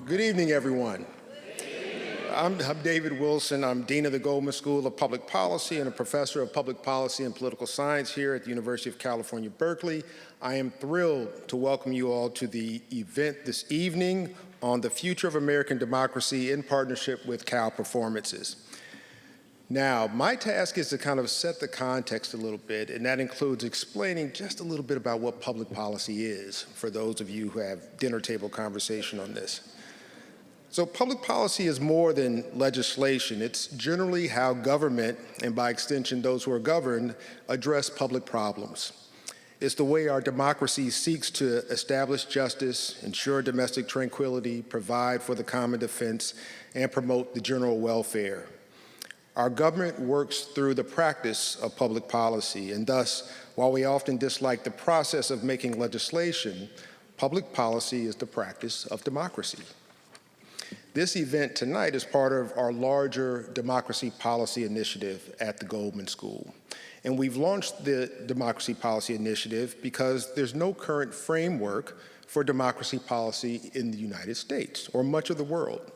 Good evening, everyone. I'm David Wilson. I'm Dean of the Goldman School of Public Policy and a professor of public policy and political science here at the University of California, Berkeley. I am thrilled to welcome you all to the event this evening on the future of American democracy in partnership with Cal Performances. Now, my task is to kind of set the context a little bit, and that includes explaining just a little bit about what public policy is for those of you who have dinner table conversation on this. So public policy is more than legislation. It's generally how government, and by extension those who are governed, address public problems. It's the way our democracy seeks to establish justice, ensure domestic tranquility, provide for the common defense, and promote the general welfare. Our government works through the practice of public policy, and thus, while we often dislike the process of making legislation, public policy is the practice of democracy. This event tonight is part of our larger democracy policy initiative at the Goldman School. And we've launched the Democracy Policy Initiative because there's no current framework for democracy policy in the United States or much of the world.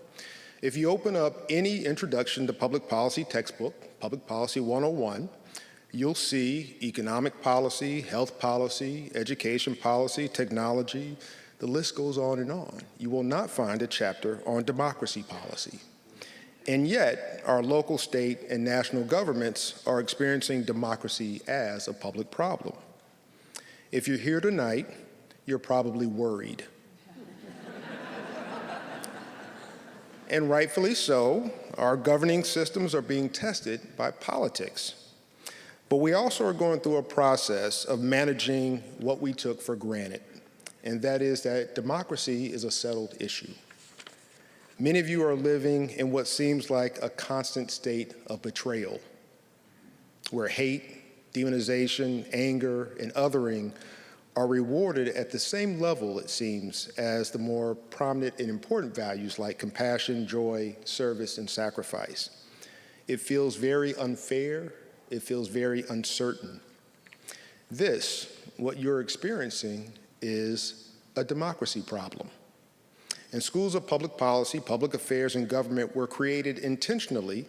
If you open up any introduction to public policy textbook, Public Policy 101, you'll see economic policy, health policy, education policy, technology. The list goes on and on. You will not find a chapter on democracy policy. And yet, our local, state, and national governments are experiencing democracy as a public problem. If you're here tonight, you're probably worried. And rightfully so, our governing systems are being tested by politics. But we also are going through a process of managing what we took for granted, and that is that democracy is a settled issue. Many of you are living in what seems like a constant state of betrayal, where hate, demonization, anger, and othering are rewarded at the same level, it seems, as the more prominent and important values like compassion, joy, service, and sacrifice. It feels very unfair. It feels very uncertain. This, what you're experiencing, is a democracy problem. And schools of public policy, public affairs, and government were created intentionally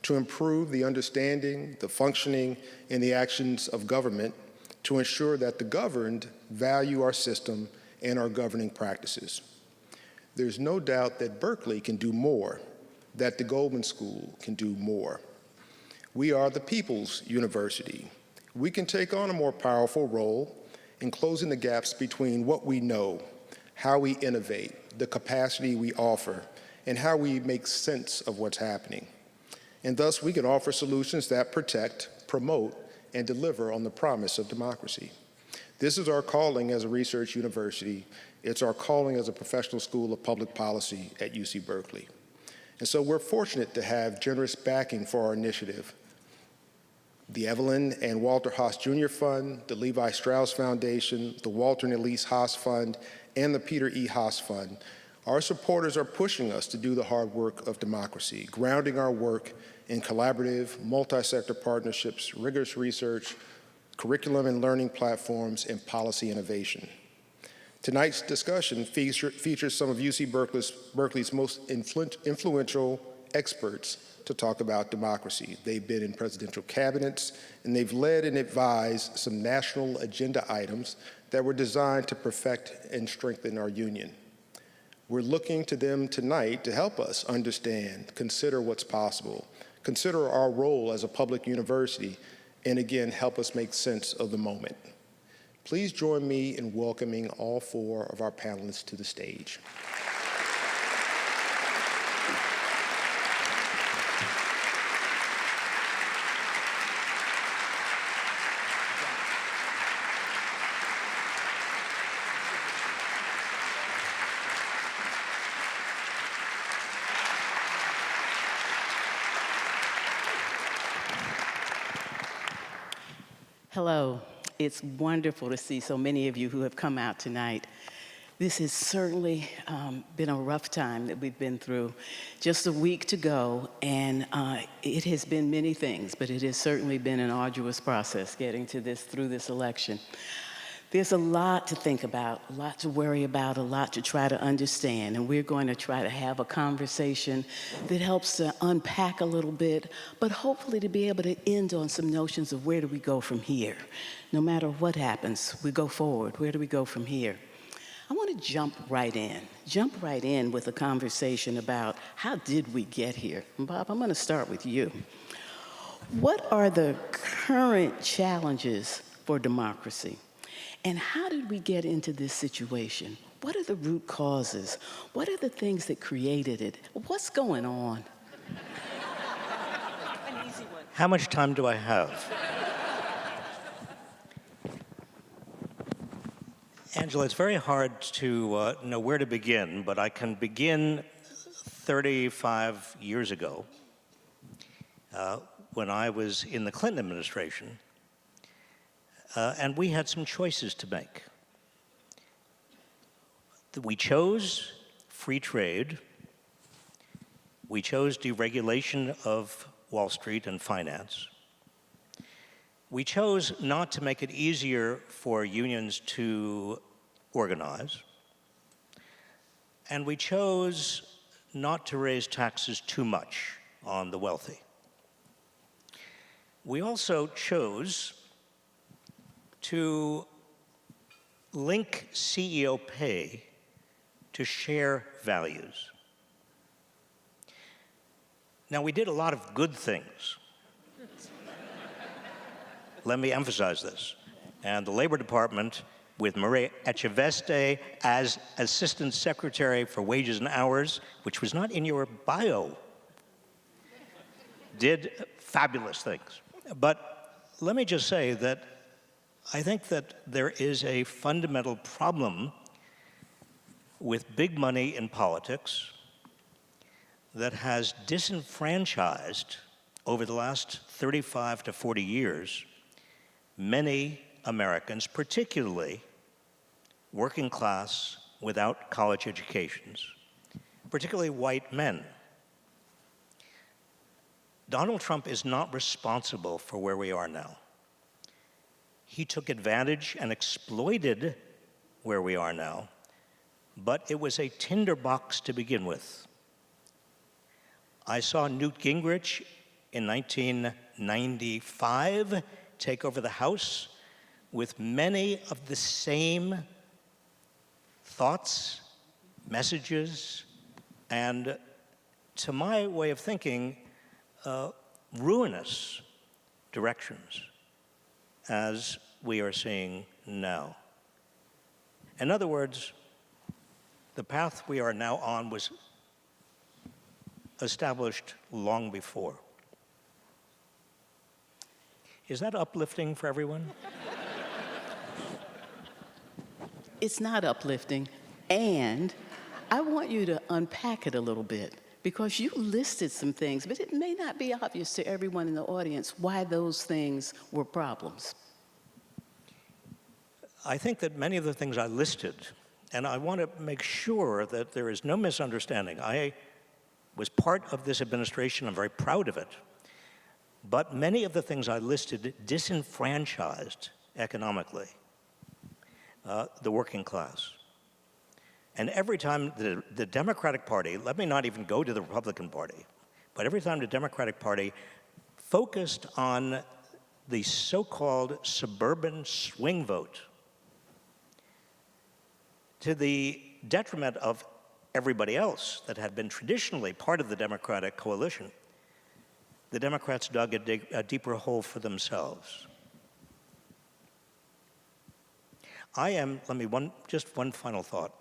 to improve the understanding, the functioning, and the actions of government to ensure that the governed value our system and our governing practices. There's no doubt that Berkeley can do more, that the Goldman School can do more. We are the people's university. We can take on a more powerful role in closing the gaps between what we know, how we innovate, the capacity we offer, and how we make sense of what's happening. And thus, we can offer solutions that protect, promote, and deliver on the promise of democracy. This is our calling as a research university. It's our calling as a professional school of public policy at UC Berkeley. And so we're fortunate to have generous backing for our initiative. The Evelyn and Walter Haas Jr. Fund, the Levi Strauss Foundation, the Walter and Elise Haas Fund, and the Peter E. Haas Fund. Our supporters are pushing us to do the hard work of democracy, grounding our work in collaborative, multi-sector partnerships, rigorous research, curriculum and learning platforms, and policy innovation. Tonight's discussion features some of UC Berkeley's most influential experts to talk about democracy. They've been in presidential cabinets, and they've led and advised some national agenda items that were designed to perfect and strengthen our union. We're looking to them tonight to help us understand, consider what's possible, consider our role as a public university, and again, help us make sense of the moment. Please join me in welcoming all four of our panelists to the stage. Hello. It's wonderful to see so many of you who have come out tonight. This has certainly been a rough time that we've been through. Just a week to go, and it has been many things, but it has certainly been an arduous process getting to this, through this election. There's a lot to think about, a lot to worry about, a lot to try to understand, and we're going to try to have a conversation that helps to unpack a little bit, but hopefully to be able to end on some notions of where do we go from here. No matter what happens, we go forward. Where do we go from here? I want to jump right in with a conversation about how did we get here? And Bob, I'm going to start with you. What are the current challenges for democracy? And how did we get into this situation? What are the root causes? What are the things that created it? What's going on? An easy one. How much time do I have? Angela, it's very hard to know where to begin, but I can begin 35 years ago when I was in the Clinton administration. And we had some choices to make. We chose free trade. We chose deregulation of Wall Street and finance. We chose not to make it easier for unions to organize. And we chose not to raise taxes too much on the wealthy. We also chose to link CEO pay to share values. Now, we did a lot of good things. Let me emphasize this. And the Labor Department, with Maria Echaveste as Assistant Secretary for Wages and Hours, which was not in your bio, did fabulous things. But let me just say that I think that there is a fundamental problem with big money in politics that has disenfranchised, over the last 35 to 40 years, many Americans, particularly working class without college educations, particularly white men. Donald Trump is not responsible for where we are now. He took advantage and exploited where we are now, but it was a tinderbox to begin with. I saw Newt Gingrich in 1995 take over the House with many of the same thoughts, messages, and, to my way of thinking, ruinous directions as we are seeing now. In other words, the path we are now on was established long before. Is that uplifting for everyone? It's not uplifting, and I want you to unpack it a little bit, because you listed some things, but it may not be obvious to everyone in the audience why those things were problems. I think that many of the things I listed, and I want to make sure that there is no misunderstanding. I was part of this administration, I'm very proud of it, but many of the things I listed disenfranchised economically the working class. And every time the Democratic Party, let me not even go to the Republican Party, but every time the Democratic Party focused on the so-called suburban swing vote to the detriment of everybody else that had been traditionally part of the Democratic coalition, the Democrats dug a deeper hole for themselves. Just one final thought.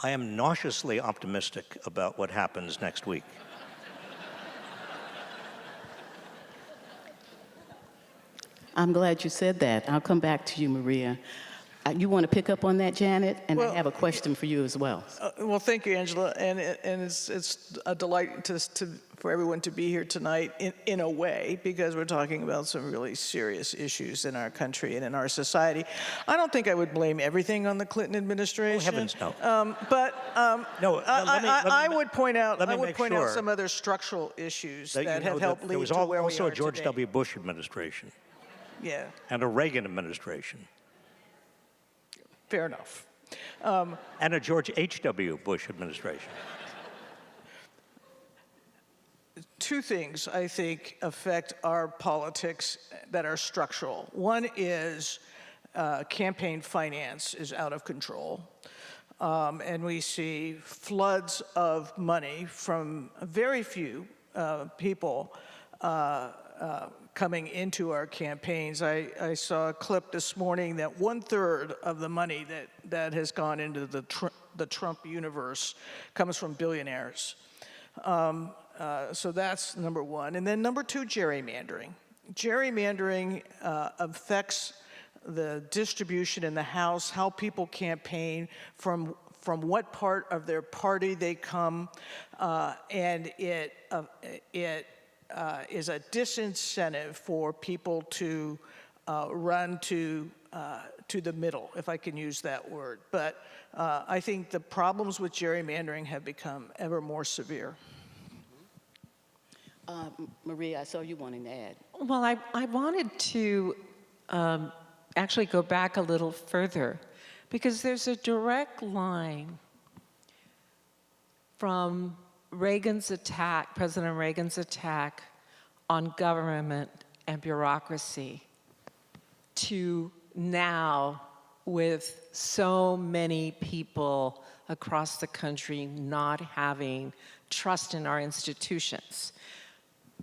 I am nauseously optimistic about what happens next week. I'm glad you said that. I'll come back to you, Maria. You want to pick up on that, Janet? And I have a question for you as well. Well, thank you, Angela. And it's a delight for everyone to be here tonight in a way, because we're talking about some really serious issues in our country and in our society. I don't think I would blame everything on the Clinton administration. Oh, heavens, no. I would point out sure some other structural issues that have helped lead to where we are today. There was also a George today. W. Bush administration. Yeah. And a Reagan administration. Fair enough. And a George H.W. Bush administration. Two things, I think, affect our politics that are structural. One is campaign finance is out of control. And we see floods of money from very few people coming into our campaigns. I saw a clip this morning that 1/3 of the money that has gone into the Trump universe comes from billionaires. So that's number one. And then number two, gerrymandering. Gerrymandering affects the distribution in the House, how people campaign, from what part of their party they come, and it is a disincentive for people to run to the middle, if I can use that word. But I think the problems with gerrymandering have become ever more severe. Maria, I saw you wanting to add. Well, I wanted to actually go back a little further, because there's a direct line from President Reagan's attack on government and bureaucracy to now, with so many people across the country not having trust in our institutions.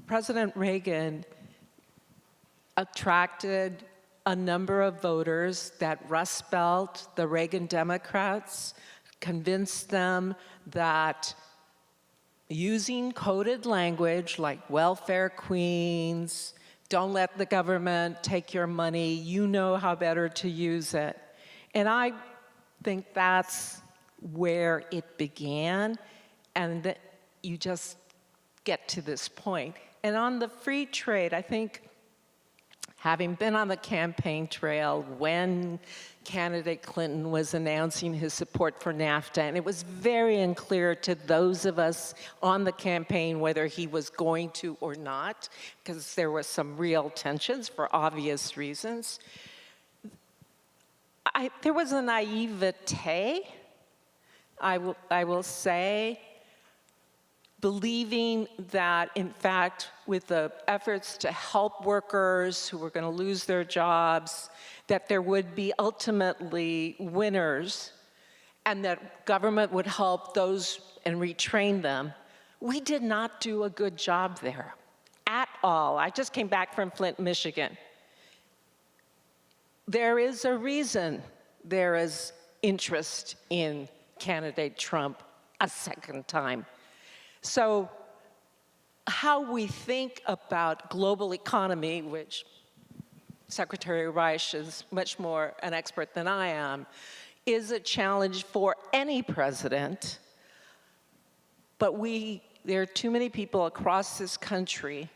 President Reagan attracted a number of voters that Rust Belt, the Reagan Democrats, convinced them that using coded language like welfare queens, don't let the government take your money, you know how better to use it. And I think that's where it began, and that you just get to this point. And on the free trade, I think, having been on the campaign trail when candidate Clinton was announcing his support for NAFTA, and it was very unclear to those of us on the campaign whether he was going to or not, because there was some real tensions for obvious reasons. There was a naivete, I will say, believing that, in fact, with the efforts to help workers who were going to lose their jobs, that there would be ultimately winners, and that government would help those and retrain them. We did not do a good job there at all. I just came back from Flint, Michigan. There is a reason there is interest in candidate Trump a second time. So how we think about global economy, which Secretary Reich is much more an expert than I am, is a challenge for any president. But there are too many people across this country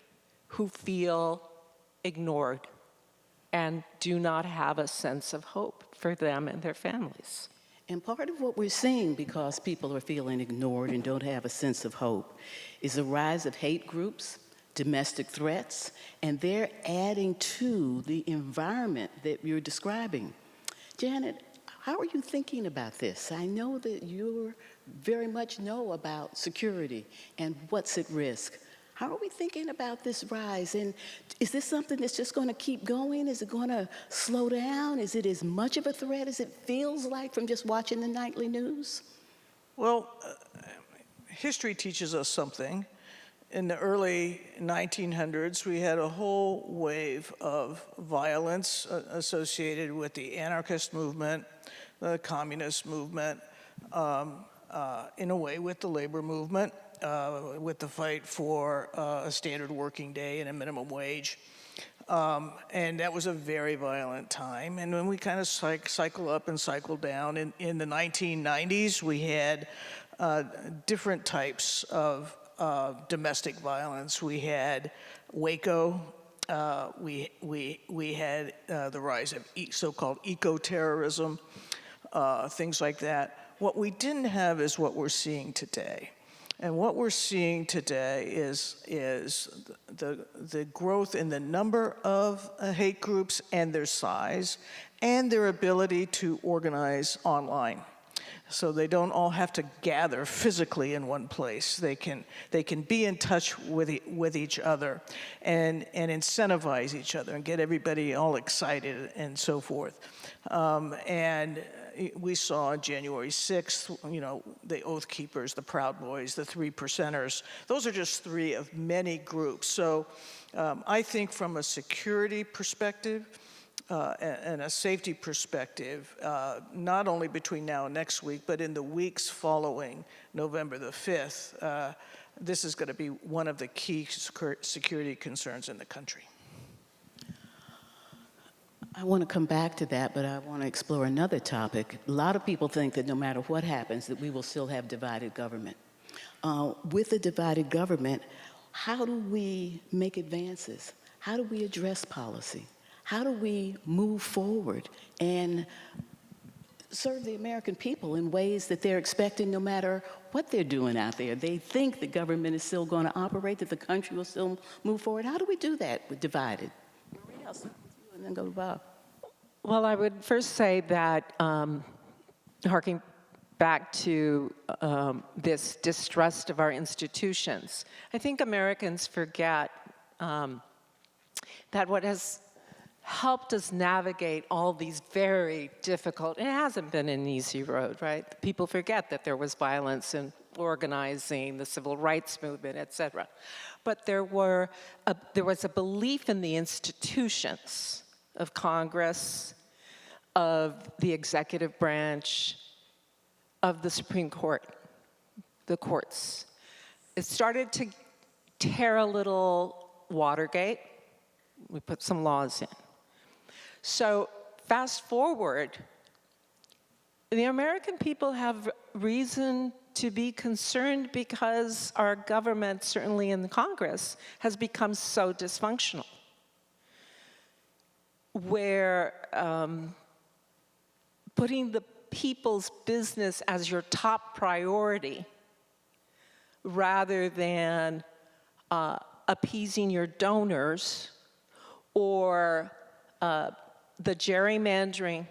who feel ignored and do not have a sense of hope for them and their families. And part of what we're seeing, because people are feeling ignored and don't have a sense of hope, is the rise of hate groups, domestic threats, and they're adding to the environment that you're describing. Janet, how are you thinking about this? I know that you very much know about security and what's at risk. How are we thinking about this rise? And is this something that's just going to keep going? Is it going to slow down? Is it as much of a threat as it feels like from just watching the nightly news? Well, history teaches us something. In the early 1900s, we had a whole wave of violence associated with the anarchist movement, the communist movement, in a way with the labor movement, with the fight for a standard working day and a minimum wage. And that was a very violent time. And when we kind of cycle up and cycle down, in the 1990s, we had different types of domestic violence. We had Waco. We had the rise of so-called eco-terrorism, things like that. What we didn't have is what we're seeing today. And what we're seeing today is the growth in the number of hate groups and their size, and their ability to organize online. So they don't all have to gather physically in one place. They can be in touch with each other and incentivize each other and get everybody all excited and so forth. And we saw on January 6th, you know, the Oath Keepers, the Proud Boys, the 3 Percenters. Those are just 3 of many groups. So I think from a security perspective, and a safety perspective, not only between now and next week, but in the weeks following November the 5th, this is going to be one of the key security concerns in the country. I want to come back to that, but I want to explore another topic. A lot of people think that no matter what happens, that we will still have divided government. With a divided government, how do we make advances? How do we address policy? How do we move forward and serve the American people in ways that they're expecting no matter what they're doing out there? They think the government is still going to operate, that the country will still move forward. How do we do that with divided? Maria, I'll start with you and then go to Bob. Well, I would first say that, harking back to this distrust of our institutions, I think Americans forget that what has helped us navigate all these very difficult, it hasn't been an easy road, right? People forget that there was violence in organizing, the civil rights movement, et cetera. But there was a belief in the institutions of Congress, of the executive branch, of the Supreme Court, the courts. It started to tear a little Watergate. We put some laws in. So fast forward, the American people have reason to be concerned because our government, certainly in the Congress, has become so dysfunctional, where putting the people's business as your top priority rather than appeasing your donors or the gerrymandering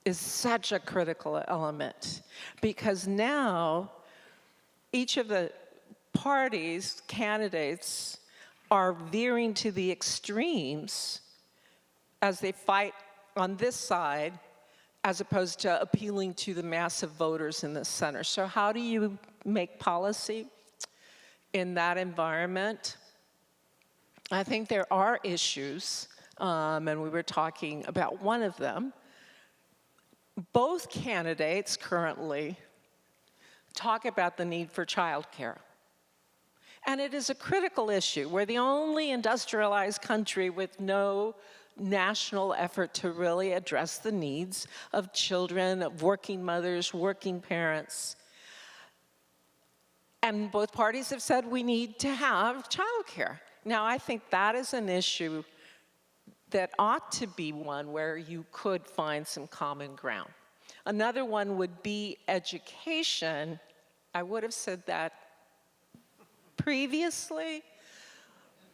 is such a critical element, because now each of the parties, candidates, are veering to the extremes as they fight on this side, as opposed to appealing to the massive voters in the center. So how do you make policy in that environment? I think there are issues, and we were talking about one of them. Both candidates currently talk about the need for childcare. And it is a critical issue. We're the only industrialized country with no national effort to really address the needs of children, of working mothers, working parents. And both parties have said we need to have childcare. Now, I think that is an issue that ought to be one where you could find some common ground. Another one would be education. I would have said that previously,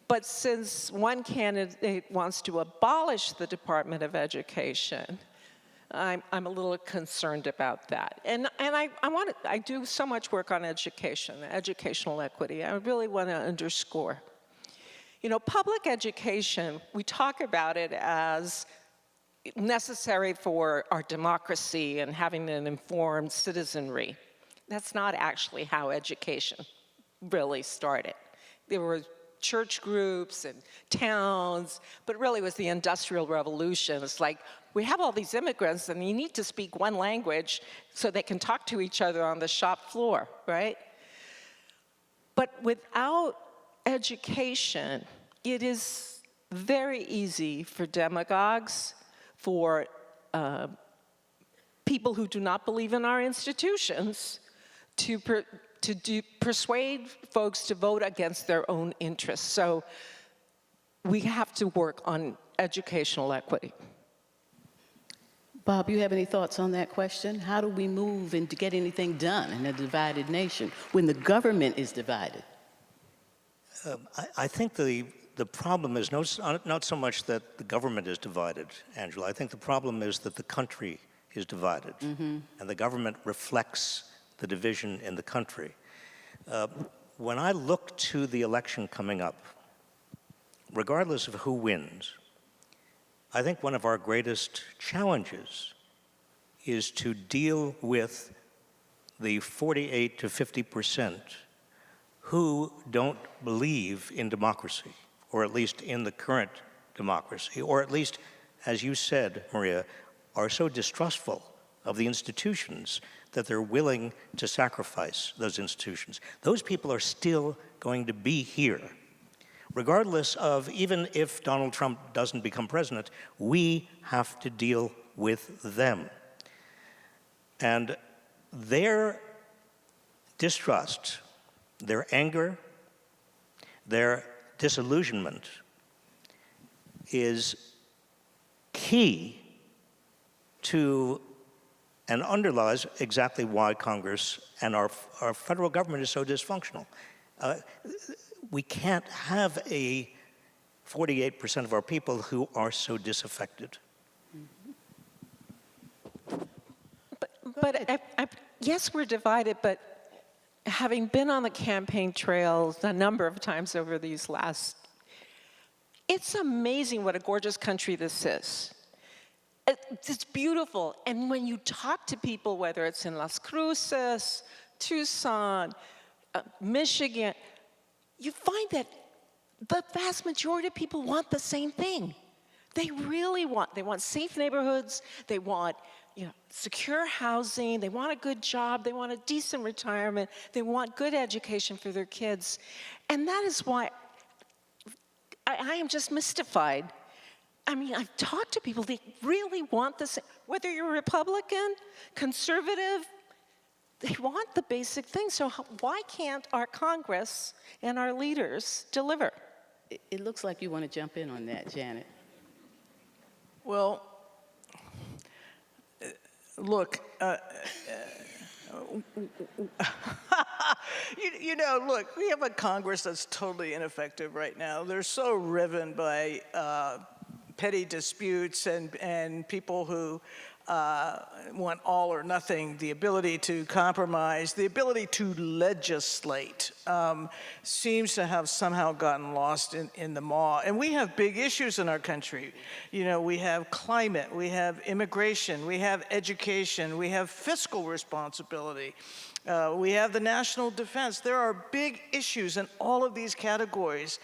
but since one candidate wants to abolish the Department of Education, I'm a little concerned about that. And I do so much work on education, educational equity. I really want to underscore. You know, public education, we talk about it as necessary for our democracy and having an informed citizenry. That's not actually how education really started. There were church groups and towns, but really it was the Industrial Revolution. It's like, we have all these immigrants and you need to speak one language so they can talk to each other on the shop floor, right? But without education, it is very easy for demagogues, for people who do not believe in our institutions, to persuade folks to vote against their own interests. So we have to work on educational equity. Bob, you have any thoughts on that question? How do we move and to get anything done in a divided nation when the government is divided? I think the the problem is not so much that the government is divided, Angela. I think the problem is that the country is divided, and the government reflects the division in the country. When I look to the election coming up, regardless of who wins, I think one of our greatest challenges is to deal with the 48 to 50% who don't believe in democracy, or at least in the current democracy, or at least, as you said, Maria, are so distrustful of the institutions that they're willing to sacrifice those institutions. Those people are still going to be here. Regardless of, even if Donald Trump doesn't become president, we have to deal with them. And their distrust, their anger, their disillusionment is key to and underlies exactly why Congress and our federal government is so dysfunctional. We can't have 48% of our people who are so disaffected. But yes, we're divided, but having been on the campaign trail a number of times over these it's amazing what a gorgeous country this is. It's beautiful, and when you talk to people, whether it's in Las Cruces, Tucson, Michigan, you find that the vast majority of people want the same thing. They want safe neighborhoods, they want secure housing, they want a good job, they want a decent retirement, they want good education for their kids. And that is why I am just mystified. I mean, I've talked to people, they really want the same, whether you're Republican, conservative, they want the basic things. So why can't our Congress and our leaders deliver? It looks like you want to jump in on that, Janet. Well, look, look, we have a Congress that's totally ineffective right now. They're so riven by petty disputes and people who want all or nothing, the ability to compromise, the ability to legislate seems to have somehow gotten lost in the maw. And we have big issues in our country. We have climate, we have immigration, we have education, we have fiscal responsibility. We have the national defense. There are big issues in all of these categories.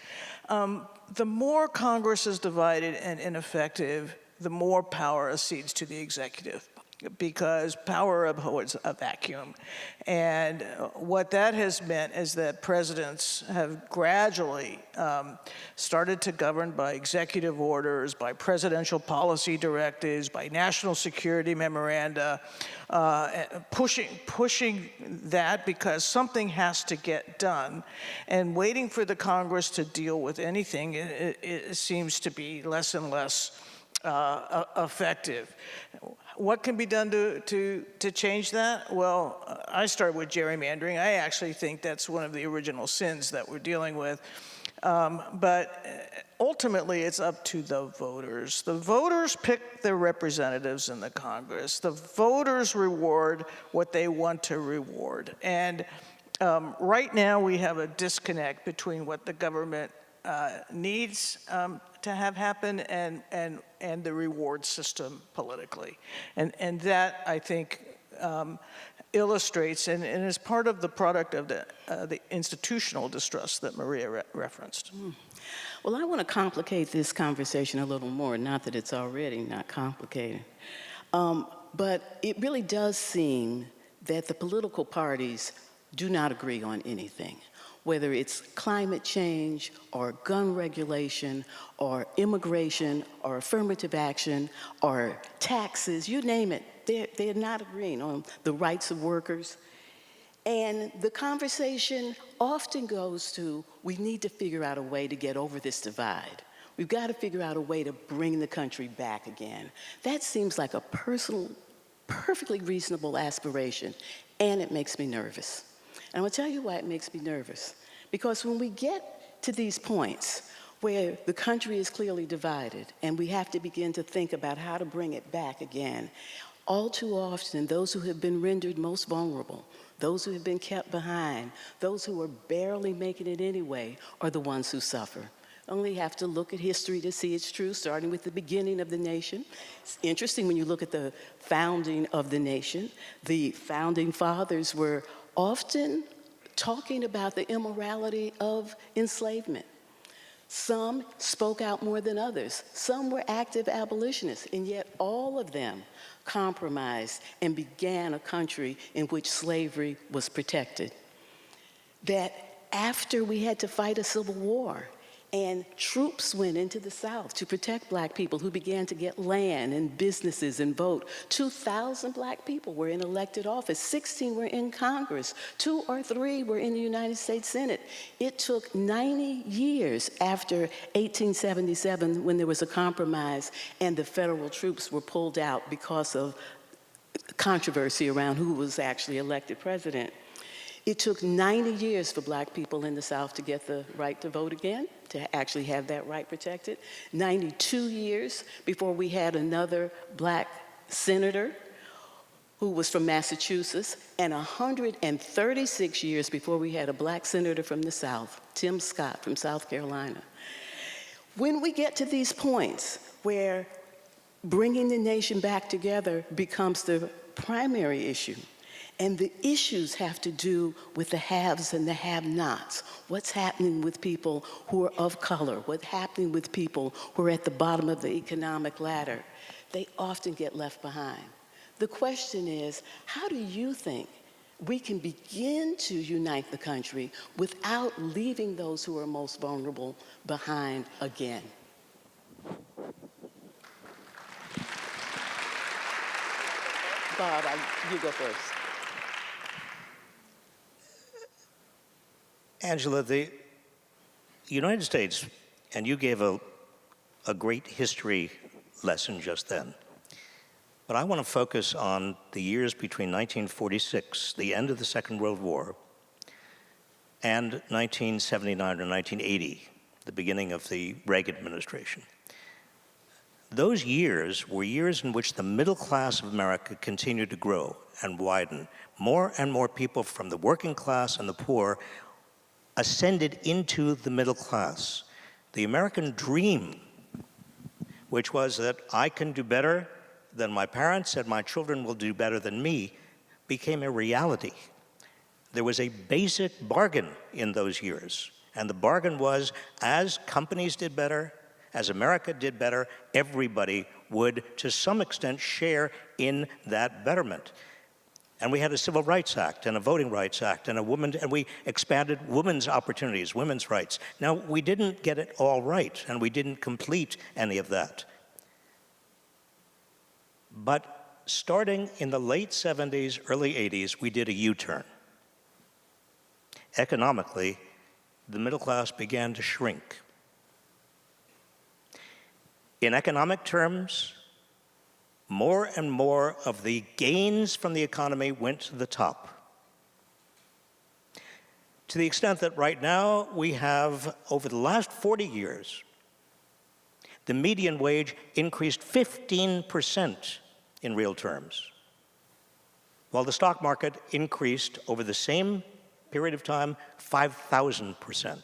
The more Congress is divided and ineffective, the more power accedes to the executive, because power abhors a vacuum. And what that has meant is that presidents have gradually started to govern by executive orders, by presidential policy directives, by national security memoranda, pushing that because something has to get done. And waiting for the Congress to deal with anything, it seems to be less and less effective. What can be done to change that? Well, I start with gerrymandering. I actually think that's one of the original sins that we're dealing with. But ultimately, it's up to the voters. The voters pick their representatives in the Congress. The voters reward what they want to reward. And right now, we have a disconnect between what the government needs to have happen and the reward system politically. And that, I think, illustrates and is part of the product of the institutional distrust that Maria referenced. Well, I want to complicate this conversation a little more, not that it's already not complicated. But it really does seem that the political parties do not agree on anything, whether it's climate change or gun regulation or immigration or affirmative action or taxes, you name it, they're not agreeing on the rights of workers. And the conversation often goes to, we need to figure out a way to get over this divide. We've got to figure out a way to bring the country back again. That seems like a perfectly reasonable aspiration, and it makes me nervous. And I'll tell you why it makes me nervous. Because when we get to these points, where the country is clearly divided, and we have to begin to think about how to bring it back again. All too often, those who have been rendered most vulnerable, those who have been kept behind, those who are barely making it anyway, are the ones who suffer. Only have to look at history to see it's true, starting with the beginning of the nation. It's interesting when you look at the founding of the nation. The founding fathers were often talking about the immorality of enslavement. Some spoke out more than others. Some were active abolitionists, and yet all of them compromised and began a country in which slavery was protected. That after we had to fight a civil war, and troops went into the South to protect black people who began to get land and businesses and vote. 2,000 black people were in elected office. 16 were in Congress. 2 or 3 were in the United States Senate. It took 90 years after 1877 when there was a compromise and the federal troops were pulled out because of controversy around who was actually elected president. It took 90 years for black people in the South to get the right to vote again, to actually have that right protected. 92 years before we had another black senator who was from Massachusetts, and 136 years before we had a black senator from the South, Tim Scott from South Carolina. When we get to these points where bringing the nation back together becomes the primary issue, and the issues have to do with the haves and the have-nots. What's happening with people who are of color? What's happening with people who are at the bottom of the economic ladder? They often get left behind. The question is, how do you think we can begin to unite the country without leaving those who are most vulnerable behind again? Bob, you go first. Angela, the United States, and you gave a great history lesson just then, but I want to focus on the years between 1946, the end of the Second World War, and 1979 or 1980, the beginning of the Reich administration. Those years were years in which the middle class of America continued to grow and widen. More and more people from the working class and the poor ascended into the middle class. The American dream, which was that I can do better than my parents and my children will do better than me, became a reality. There was a basic bargain in those years, and the bargain was as companies did better, as America did better, everybody would, to some extent, share in that betterment. And we had a Civil Rights Act and a Voting Rights Act and we expanded women's opportunities, women's rights. Now, we didn't get it all right, and we didn't complete any of that. But starting in the late 70s, early 80s, we did a U-turn. Economically, the middle class began to shrink. In economic terms, more and more of the gains from the economy went to the top. To the extent that right now we have, over the last 40 years, the median wage increased 15% in real terms, while the stock market increased over the same period of time 5,000%.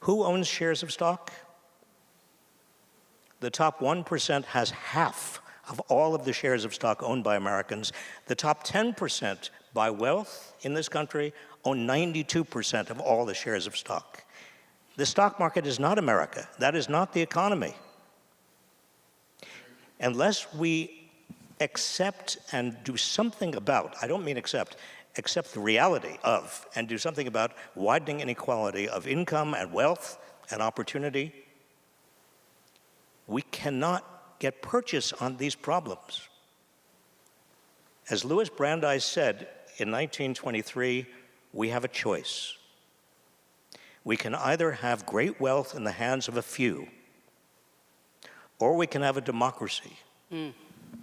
Who owns shares of stock? The top 1% has half of all of the shares of stock owned by Americans. The top 10% by wealth in this country own 92% of all the shares of stock. The stock market is not America. That is not the economy. Unless we accept and do something about, I don't mean accept the reality of, and do something about widening inequality of income and wealth and opportunity, we cannot get purchase on these problems. As Louis Brandeis said in 1923, we have a choice. We can either have great wealth in the hands of a few, or we can have a democracy,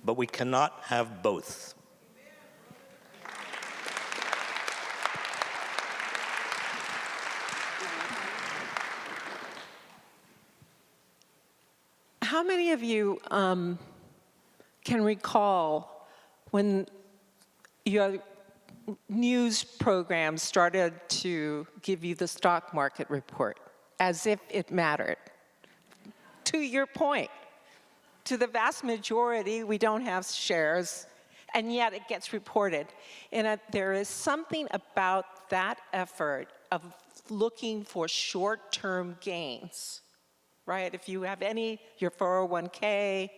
but we cannot have both. How many of you can recall when your news program started to give you the stock market report, as if it mattered? To your point, to the vast majority, we don't have shares, and yet it gets reported. And there is something about that effort of looking for short-term gains, right? If you have your 401k,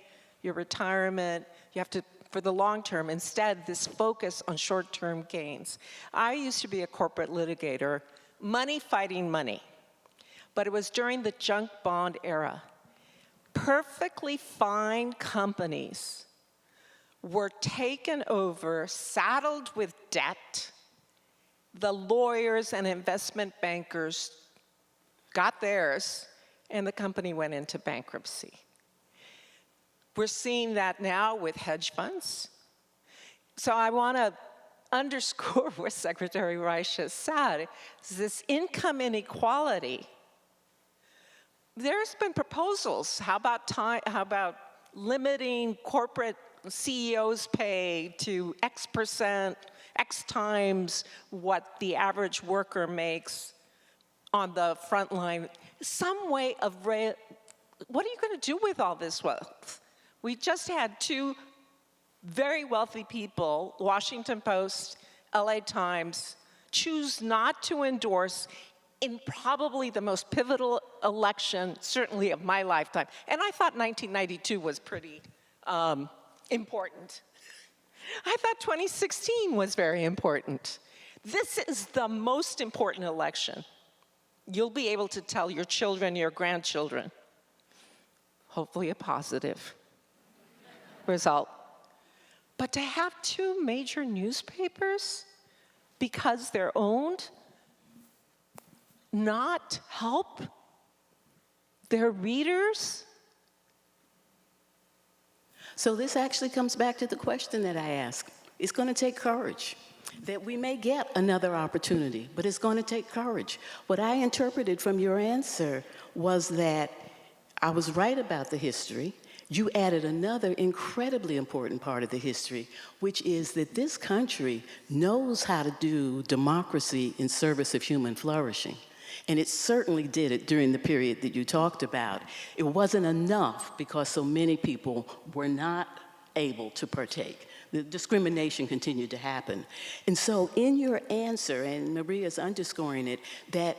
your retirement, you have to, for the long term, instead, this focus on short-term gains. I used to be a corporate litigator, money fighting money, but it was during the junk bond era. Perfectly fine companies were taken over, saddled with debt. The lawyers and investment bankers got theirs, and the company went into bankruptcy. We're seeing that now with hedge funds. So I want to underscore what Secretary Reich has said, this income inequality. There's been proposals. How about limiting corporate CEOs' pay to X%, X times what the average worker makes on the front line? Some way of, what are you going to do with all this wealth? We just had two very wealthy people, Washington Post, LA Times, choose not to endorse in probably the most pivotal election, certainly of my lifetime. And I thought 1992 was pretty important. I thought 2016 was very important. This is the most important election. You'll be able to tell your children, your grandchildren, hopefully a positive result. But to have two major newspapers, because they're owned, not help their readers? So this actually comes back to the question that I asked. It's going to take courage. That we may get another opportunity, but it's going to take courage. What I interpreted from your answer was that I was right about the history. You added another incredibly important part of the history, which is that this country knows how to do democracy in service of human flourishing. And it certainly did it during the period that you talked about. It wasn't enough because so many people were not able to partake. The discrimination continued to happen. And so in your answer, and Maria's underscoring it, that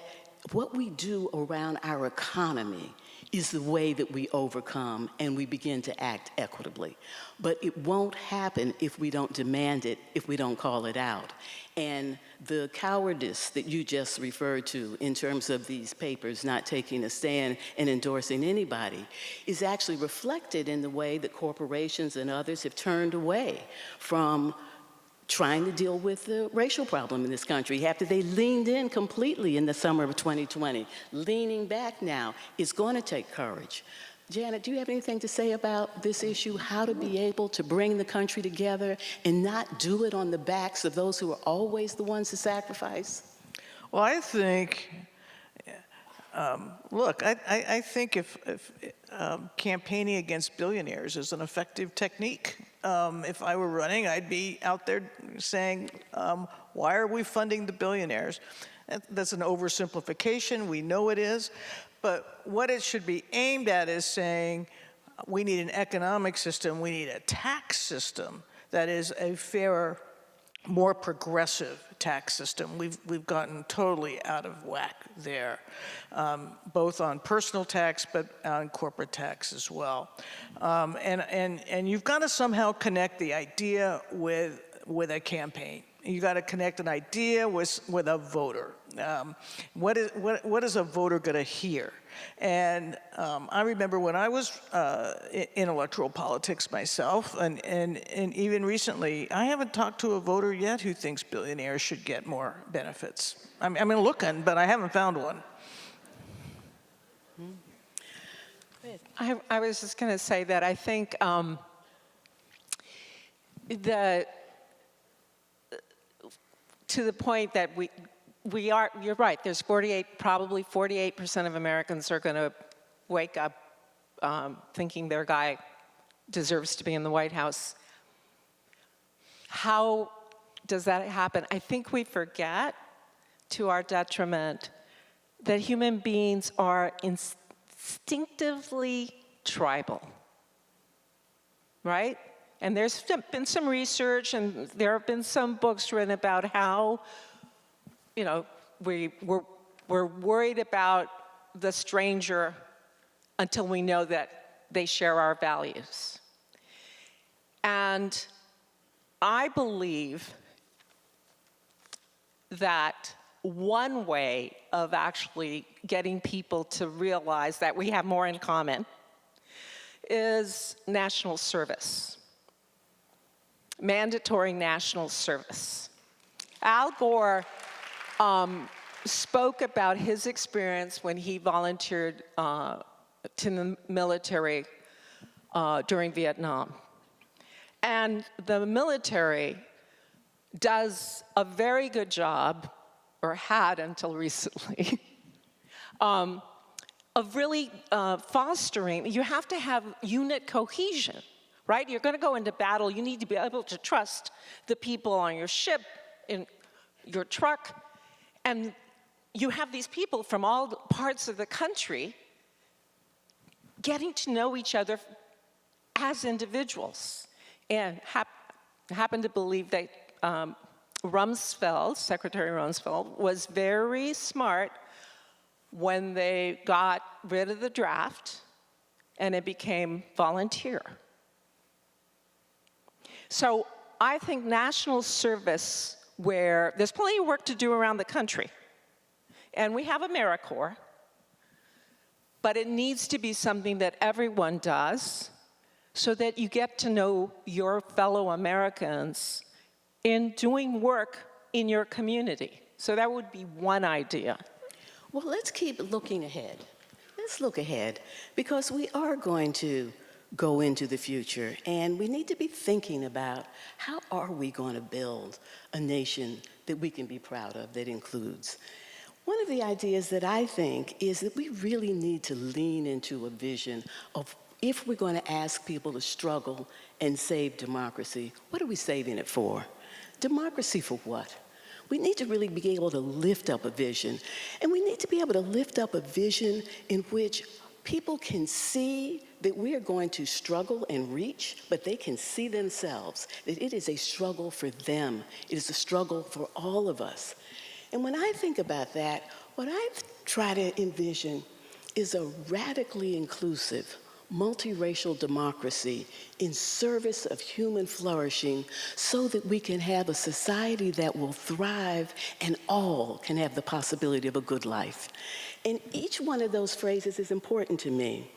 what we do around our economy is the way that we overcome and we begin to act equitably. But it won't happen if we don't demand it, if we don't call it out. And the cowardice that you just referred to in terms of these papers not taking a stand and endorsing anybody is actually reflected in the way that corporations and others have turned away from trying to deal with the racial problem in this country after they leaned in completely in the summer of 2020. Leaning back now is going to take courage. Janet, do you have anything to say about this issue, how to be able to bring the country together and not do it on the backs of those who are always the ones to sacrifice? Well, I think, look, I think if campaigning against billionaires is an effective technique. If I were running, I'd be out there saying, why are we funding the billionaires? That's an oversimplification, we know it is, but what it should be aimed at is saying, we need an economic system, we need a tax system that is a fairer, more progressive tax system. We've gotten totally out of whack there, both on personal tax, but on corporate tax as well. And you've got to somehow connect the idea with a campaign. You got to connect an idea with a voter. What is a voter going to hear? And I remember when I was in electoral politics myself, and even recently, I haven't talked to a voter yet who thinks billionaires should get more benefits. I'm looking, but I haven't found one. I was just going to say that I think to the point that we are, you're right, there's probably 48% of Americans are going to wake up thinking their guy deserves to be in the White House. How does that happen? I think we forget, to our detriment, that human beings are instinctively tribal, right? And there's been some research, and there have been some books written about how, you know, we're worried about the stranger until we know that they share our values. And I believe that one way of actually getting people to realize that we have more in common is national service, mandatory national service. Al Gore spoke about his experience when he volunteered to the military during Vietnam. And the military does a very good job, or had until recently, of really fostering. You have to have unit cohesion, right? You're going to go into battle. You need to be able to trust the people on your ship, in your truck. And you have these people from all parts of the country getting to know each other as individuals. And happen to believe that Rumsfeld, Secretary Rumsfeld, was very smart when they got rid of the draft and it became volunteer. So I think national service, where there's plenty of work to do around the country, and we have AmeriCorps, but it needs to be something that everyone does so that you get to know your fellow Americans in doing work in your community. So that would be one idea. Well, let's keep looking ahead. Let's look ahead, because we are going to go into the future, and we need to be thinking about how are we going to build a nation that we can be proud of, that includes. One of the ideas that I think is that we really need to lean into a vision of, if we're going to ask people to struggle and save democracy, what are we saving it for? Democracy for what? We need to really be able to lift up a vision. And we need to be able to lift up a vision in which people can see that we are going to struggle and reach, but they can see themselves, that it is a struggle for them. It is a struggle for all of us. And when I think about that, what I try to envision is a radically inclusive, multiracial democracy in service of human flourishing, so that we can have a society that will thrive and all can have the possibility of a good life. And each one of those phrases is important to me.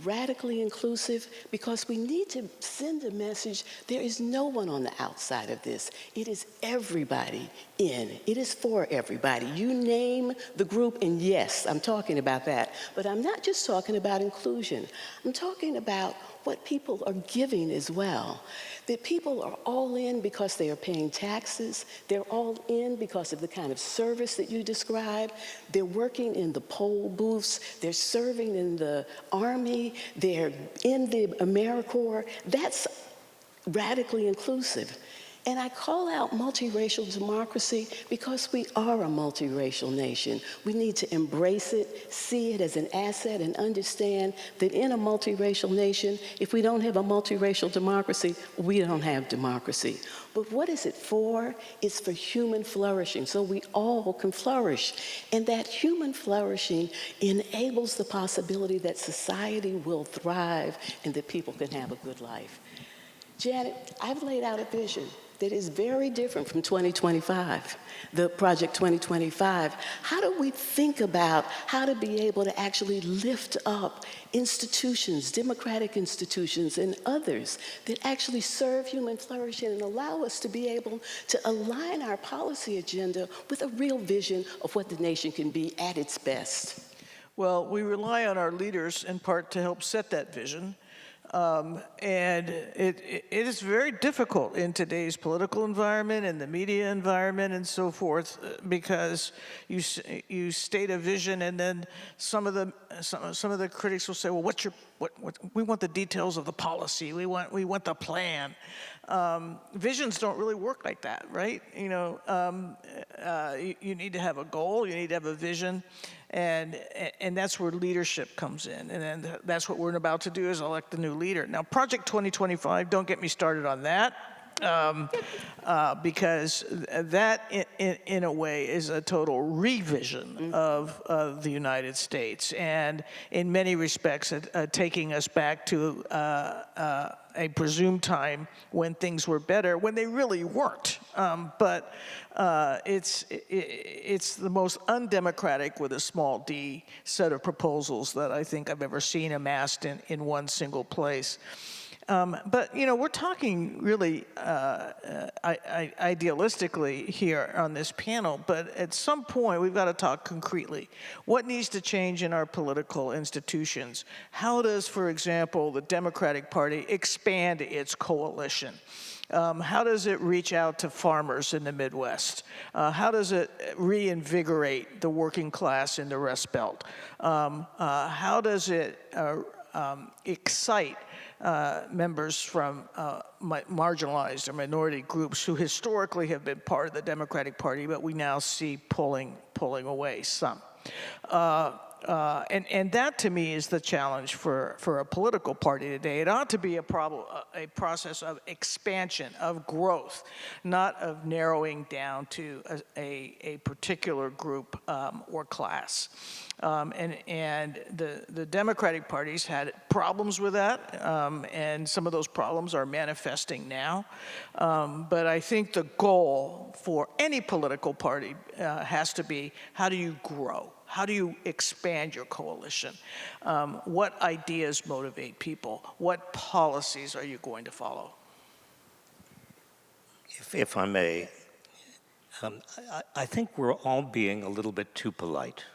Radically inclusive, because we need to send a message. There is no one on the outside of this. It is everybody in. It is for everybody. You name the group, and yes, I'm talking about that. But I'm not just talking about inclusion. I'm talking about what people are giving as well. That people are all in because they are paying taxes. They're all in because of the kind of service that you described. They're working in the poll booths. They're serving in the Army. They're in the AmeriCorps. That's radically inclusive. And I call out multiracial democracy because we are a multiracial nation. We need to embrace it, see it as an asset, and understand that in a multiracial nation, if we don't have a multiracial democracy, we don't have democracy. But what is it for? It's for human flourishing, so we all can flourish. And that human flourishing enables the possibility that society will thrive and that people can have a good life. Janet, I've laid out a vision that is very different from 2025, the Project 2025. How do we think about how to be able to actually lift up institutions, democratic institutions, and others that actually serve human flourishing and allow us to be able to align our policy agenda with a real vision of what the nation can be at its best? Well, we rely on our leaders in part to help set that vision. And it is very difficult in today's political environment and the media environment and so forth, because you state a vision, and then some of the critics will say, well, we want the details of the policy, we want the plan. Visions don't really work like that, right? You need to have a goal, you need to have a vision, and that's where leadership comes in, and then that's what we're about to do, is elect the new leader. Now, Project 2025, don't get me started on that, because that, in a way, is a total revision of the United States, and in many respects, taking us back to a presumed time when things were better, when they really weren't. But it's the most undemocratic, with a small d, set of proposals that I think I've ever seen amassed in one single place. But, we're talking really idealistically here on this panel, but at some point we've got to talk concretely. What needs to change in our political institutions? How does, for example, the Democratic Party expand its coalition? How does it reach out to farmers in the Midwest? How does it reinvigorate the working class in the Rust Belt? How does it excite members from marginalized or minority groups who historically have been part of the Democratic Party, but we now see pulling away some? And that, to me, is the challenge for a political party today. It ought to be a process of expansion, of growth, not of narrowing down to a particular group or class. And the Democratic parties had problems with that, and some of those problems are manifesting now. But I think the goal for any political party has to be, how do you grow? How do you expand your coalition? What ideas motivate people? What policies are you going to follow? If I may, I think we're all being a little bit too polite.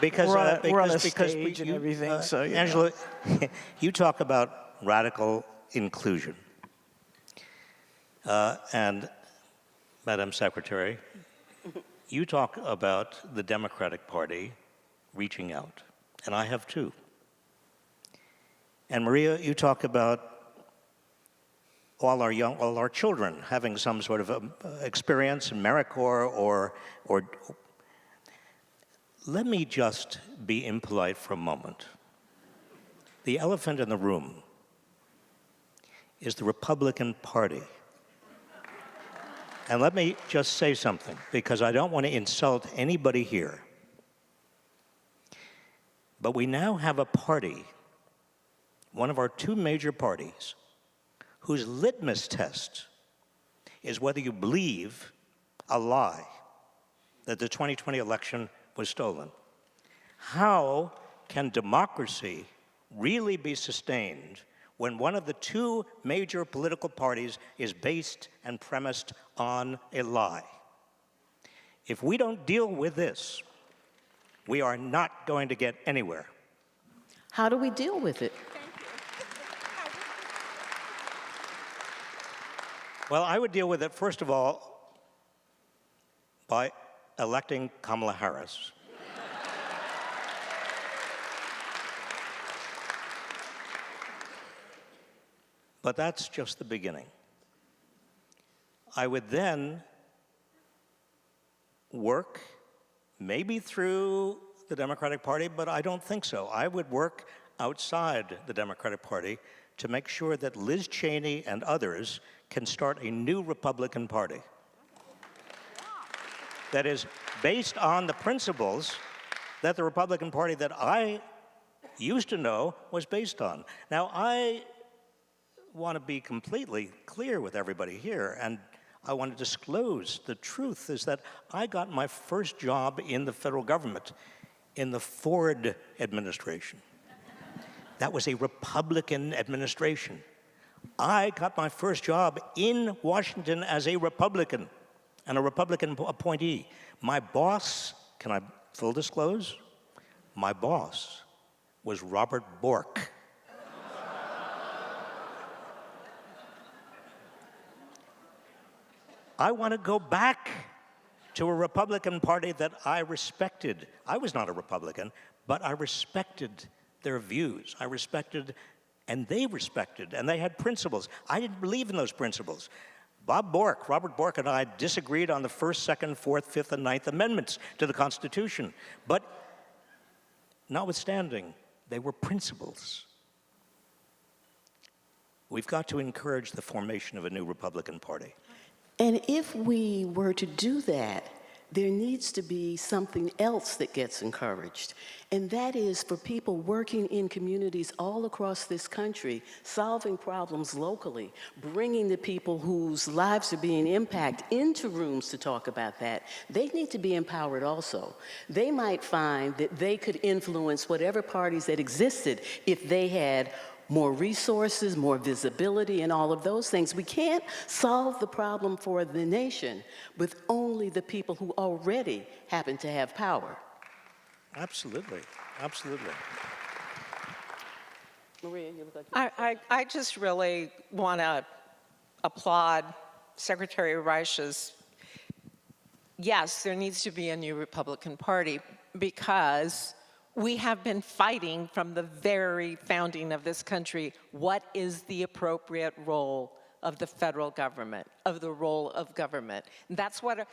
Because we're on a stage and everything, so Angela, you talk about radical inclusion, and Madam Secretary, you talk about the Democratic Party reaching out, and I have too. And Maria, you talk about all our children having some sort of experience in AmeriCorps or let me just be impolite for a moment. The elephant in the room is the Republican Party. And let me just say something, because I don't want to insult anybody here. But we now have a party, one of our two major parties, whose litmus test is whether you believe a lie that the 2020 election was stolen. How can democracy really be sustained when one of the two major political parties is based and premised on a lie? If we don't deal with this, we are not going to get anywhere. How do we deal with it? Well, I would deal with it, first of all, by electing Kamala Harris. But that's just the beginning. I would then work, maybe through the Democratic Party, but I don't think so. I would work outside the Democratic Party to make sure that Liz Cheney and others can start a new Republican Party that is based on the principles that the Republican Party that I used to know was based on. Now, I want to be completely clear with everybody here, and I want to disclose the truth, is that I got my first job in the federal government in the Ford administration. That was a Republican administration. I got my first job in Washington as a Republican and a Republican appointee. My boss, can I full disclose, my boss was Robert Bork. I want to go back to a Republican Party that I respected. I was not a Republican, but I respected their views. I respected, and they respected, and they had principles. I didn't believe in those principles. Robert Bork and I disagreed on the First, Second, Fourth, Fifth, and Ninth Amendments to the Constitution. But notwithstanding, they were principles. We've got to encourage the formation of a new Republican Party. And if we were to do that, there needs to be something else that gets encouraged. And that is for people working in communities all across this country, solving problems locally, bringing the people whose lives are being impacted into rooms to talk about that. They need to be empowered also. They might find that they could influence whatever parties that existed if they had more resources, more visibility, and all of those things. We can't solve the problem for the nation with only the people who already happen to have power. Absolutely, absolutely. Maria, you look like I just really want to applaud Secretary Reich's, yes, there needs to be a new Republican Party, because we have been fighting from the very founding of this country, what is the appropriate role of the federal government, of the role of government. And that's what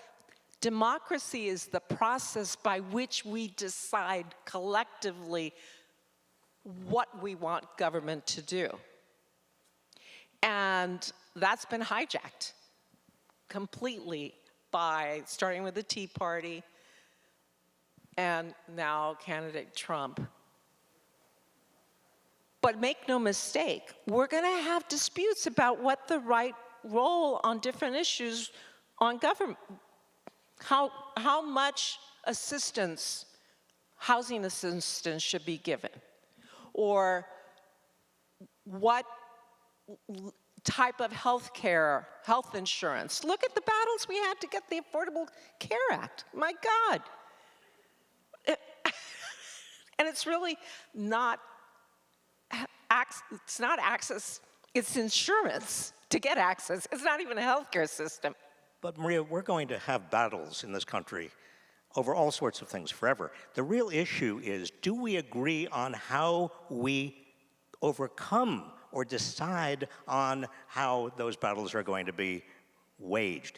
democracy is, the process by which we decide collectively what we want government to do. And that's been hijacked completely by starting with the Tea Party and now candidate Trump. But make no mistake, we're going to have disputes about what the right role on different issues on government, how much assistance, housing assistance should be given, or what type of health care, health insurance. Look at the battles we had to get the Affordable Care Act. My God. And it's really not, it's not access, it's insurance to get access. It's not even a healthcare system. But Maria, we're going to have battles in this country over all sorts of things forever. The real issue is, do we agree on how we overcome or decide on how those battles are going to be waged?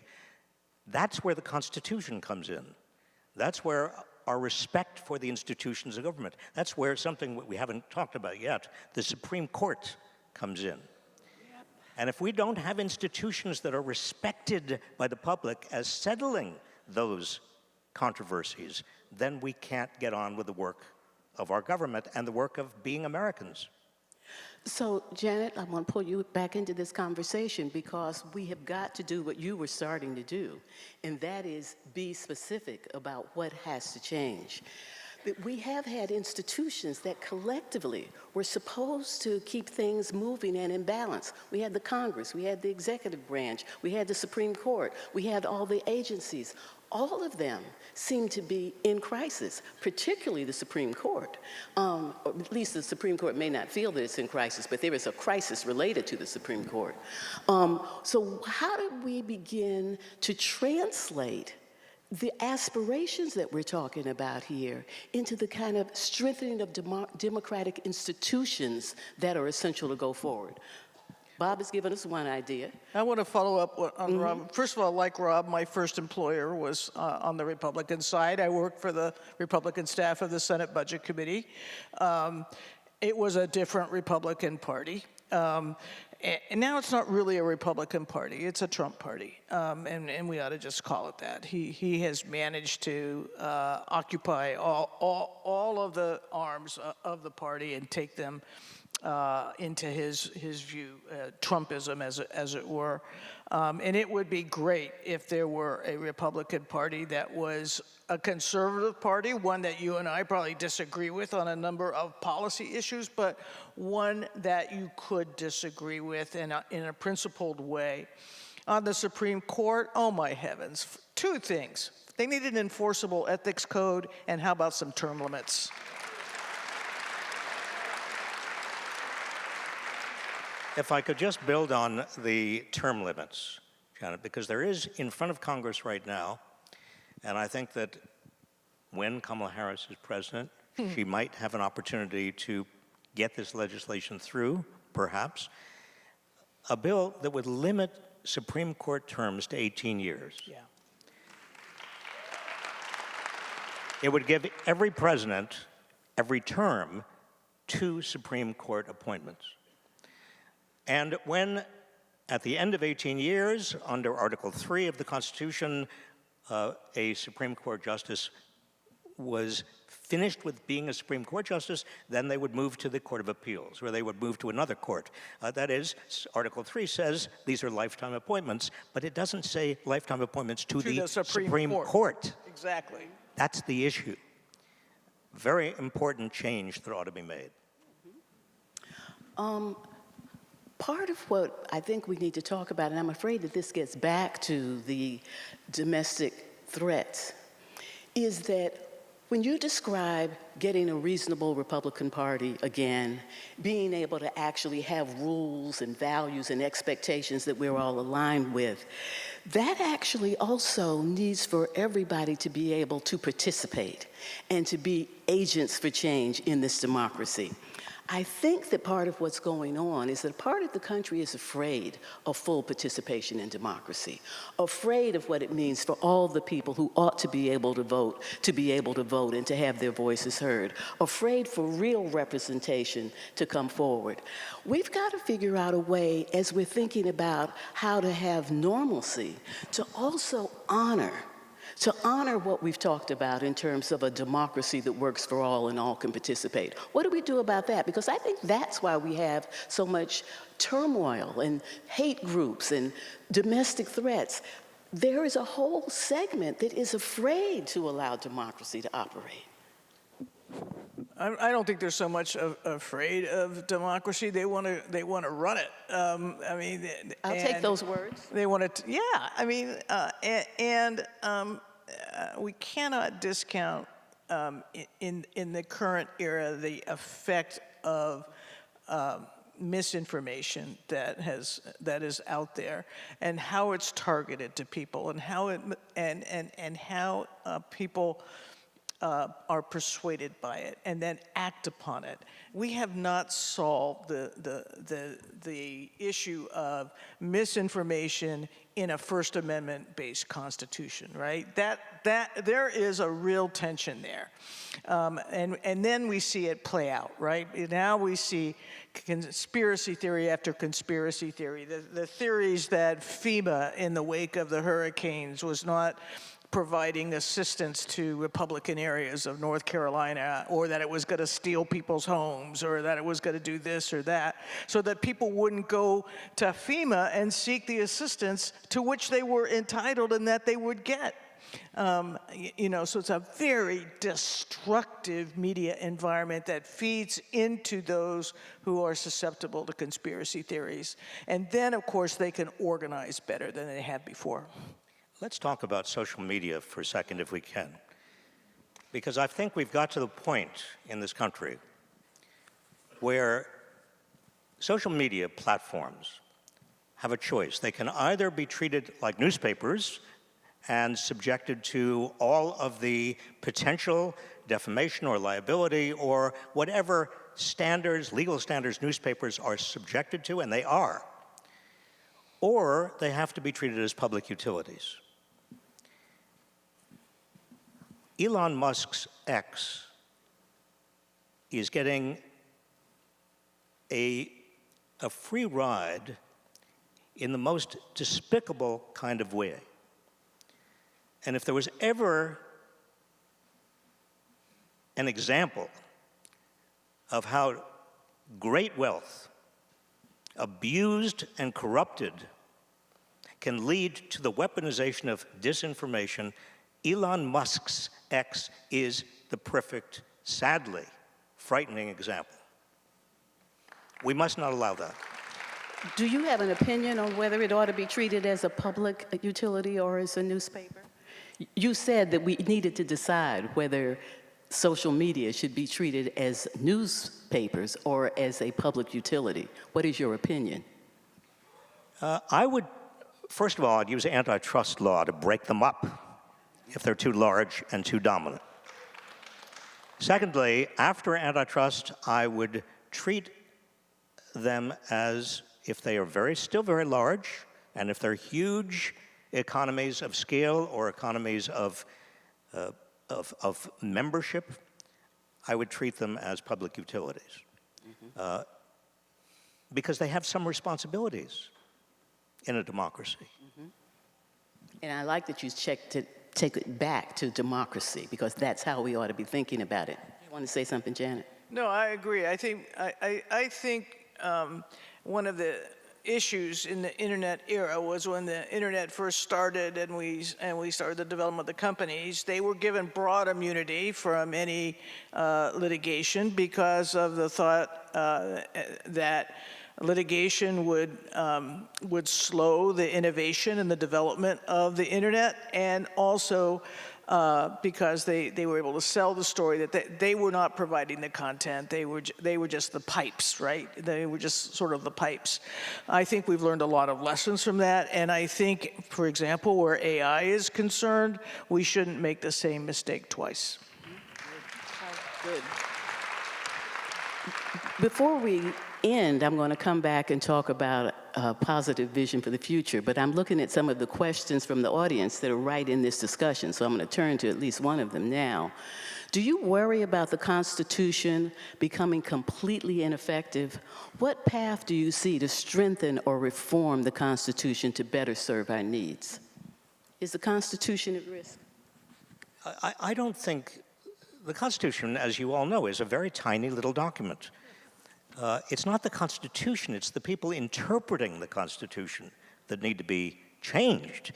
That's where the Constitution comes in. That's where our respect for the institutions of government. That's where something we haven't talked about yet, the Supreme Court, comes in. And if we don't have institutions that are respected by the public as settling those controversies, then we can't get on with the work of our government and the work of being Americans. So, Janet, I want to pull you back into this conversation, because we have got to do what you were starting to do, and that is be specific about what has to change. But we have had institutions that collectively were supposed to keep things moving and in balance. We had the Congress, we had the executive branch, we had the Supreme Court, we had all the agencies. All of them seem to be in crisis, particularly the Supreme Court. Or at least the Supreme Court may not feel that it's in crisis, but there is a crisis related to the Supreme Court. So how do we begin to translate the aspirations that we're talking about here into the kind of strengthening of democratic institutions that are essential to go forward? Bob has given us one idea. I want to follow up on Rob. First of all, like Rob, my first employer was on the Republican side. I worked for the Republican staff of the Senate Budget Committee. It was a different Republican Party. And now it's not really a Republican Party, it's a Trump Party. And we ought to just call it that. He has managed to occupy all of the arms of the party and take them into his view, Trumpism, as it were. And it would be great if there were a Republican Party that was a conservative party, one that you and I probably disagree with on a number of policy issues, but one that you could disagree with in a principled way. On the Supreme Court, oh my heavens, two things. They need an enforceable ethics code, and how about some term limits? If I could just build on the term limits, Janet, because there is in front of Congress right now, and I think that when Kamala Harris is president, she might have an opportunity to get this legislation through, perhaps, a bill that would limit Supreme Court terms to 18 years. Yeah. It would give every president, every term, 2 Supreme Court appointments. And when, at the end of 18 years, under Article 3 of the Constitution, a Supreme Court justice was finished with being a Supreme Court justice, then they would move to the Court of Appeals, or they would move to another court. That is, Article 3 says these are lifetime appointments, but it doesn't say lifetime appointments to the Supreme Court. Exactly. That's the issue. Very important change that ought to be made. Part of what I think we need to talk about, and I'm afraid that this gets back to the domestic threats, is that when you describe getting a reasonable Republican Party again, being able to actually have rules and values and expectations that we're all aligned with, that actually also needs for everybody to be able to participate and to be agents for change in this democracy. I think that part of what's going on is that part of the country is afraid of full participation in democracy, afraid of what it means for all the people who ought to be able to vote and to have their voices heard, afraid for real representation to come forward. We've got to figure out a way, as we're thinking about how to have normalcy, to also honor what we've talked about in terms of a democracy that works for all and all can participate. What do we do about that? Because I think that's why we have so much turmoil and hate groups and domestic threats. There is a whole segment that is afraid to allow democracy to operate. I don't think they're so much afraid of democracy. They want to run it. I mean, I'll take those words. They want to. Yeah. I mean, we cannot discount in the current era the effect of misinformation that is out there, and how it's targeted to people, and how people are persuaded by it and then act upon it. We have not solved the issue of misinformation in a First Amendment-based Constitution, right? That there is a real tension there, and then we see it play out, right? Now we see conspiracy theory after conspiracy theory. The theories that FEMA, in the wake of the hurricanes, was not providing assistance to Republican areas of North Carolina, or that it was going to steal people's homes, or that it was going to do this or that, so that people wouldn't go to FEMA and seek the assistance to which they were entitled and that they would get. So it's a very destructive media environment that feeds into those who are susceptible to conspiracy theories. And then, of course, they can organize better than they have before. Let's talk about social media for a second, if we can. Because I think we've got to the point in this country where social media platforms have a choice. They can either be treated like newspapers and subjected to all of the potential defamation or liability or whatever standards, legal standards, newspapers are subjected to, and they are. Or they have to be treated as public utilities. Elon Musk's X is getting a free ride in the most despicable kind of way. And if there was ever an example of how great wealth, abused and corrupted, can lead to the weaponization of disinformation, Elon Musk's X is the perfect, sadly, frightening example. We must not allow that. Do you have an opinion on whether it ought to be treated as a public utility or as a newspaper? You said that we needed to decide whether social media should be treated as newspapers or as a public utility. What is your opinion? I would, first of all, I'd use antitrust law to break them up if they're too large and too dominant. Secondly, after antitrust, I would treat them as, if they are still very large, and if they're huge economies of scale or economies of membership, I would treat them as public utilities. Because they have some responsibilities in a democracy. And I like that you take it back to democracy, because that's how we ought to be thinking about it. You want to say something, Janet? No, I agree. I think one of the issues in the internet era was when the internet first started and we started the development of the companies. They were given broad immunity from any litigation because of the thought that litigation would slow the innovation and the development of the internet, and also because they were able to sell the story that they were not providing the content. They were just the pipes, right? They were just sort of the pipes. I think we've learned a lot of lessons from that, and I think, for example, where AI is concerned, we shouldn't make the same mistake twice. Good. Before we end, I'm going to come back and talk about a positive vision for the future, but I'm looking at some of the questions from the audience that are right in this discussion, so I'm going to turn to at least one of them now. Do you worry about the Constitution becoming completely ineffective? What path do you see to strengthen or reform the Constitution to better serve our needs? Is the Constitution at risk? I don't think, the Constitution, as you all know, is a very tiny little document. It's not the Constitution, it's the people interpreting the Constitution that need to be changed,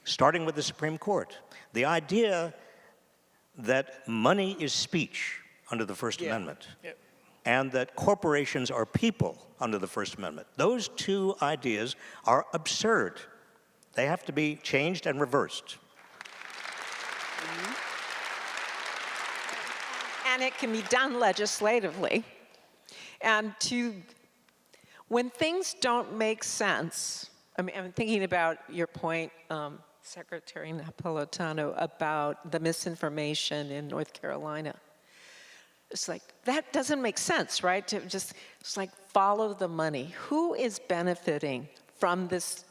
starting with the Supreme Court. The idea that money is speech under the First Amendment, and that corporations are people under the First Amendment. Those two ideas are absurd. They have to be changed and reversed. And it can be done legislatively. And when things don't make sense, I mean, I'm thinking about your point, Secretary Napolitano, about the misinformation in North Carolina. It's like, that doesn't make sense, right? It's like, follow the money. Who is benefiting from this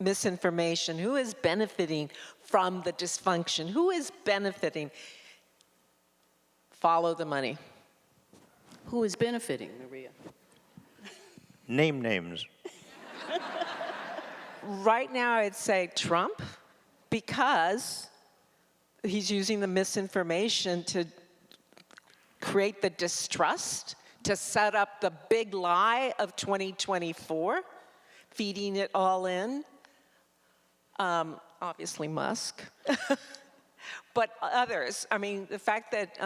misinformation? Who is benefiting from the dysfunction? Who is benefiting? Follow the money. Who is benefiting, Maria? Name names. Right now, I'd say Trump, because he's using the misinformation to create the distrust, to set up the big lie of 2024, feeding it all in. Obviously Musk. But others, I mean, the fact that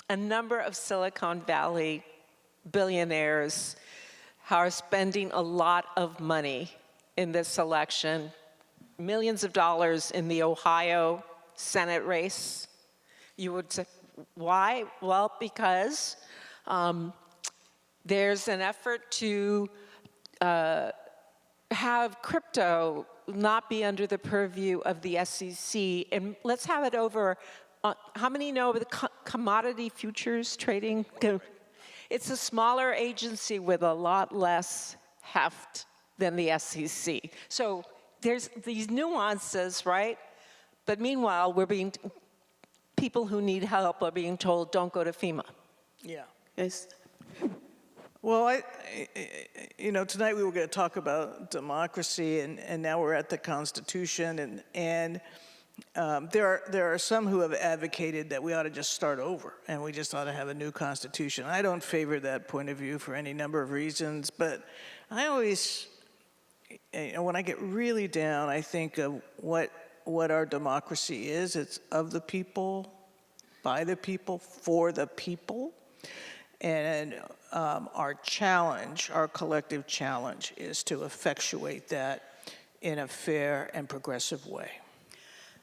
a number of Silicon Valley billionaires are spending a lot of money in this election, millions of dollars in the Ohio Senate race. You would say, why? Well, because there's an effort to have crypto not be under the purview of the SEC, and let's have it over. How many know the commodity futures trading? It's a smaller agency with a lot less heft than the SEC. So there's these nuances, right? But meanwhile, people who need help are being told, don't go to FEMA. Yeah. Yes. Well, tonight we were going to talk about democracy, and now we're at the Constitution, and there are some who have advocated that we ought to just start over, and we just ought to have a new Constitution. I don't favor that point of view for any number of reasons, but I always, when I get really down, I think of what our democracy is. It's of the people, by the people, for the people. And our challenge, our collective challenge, is to effectuate that in a fair and progressive way.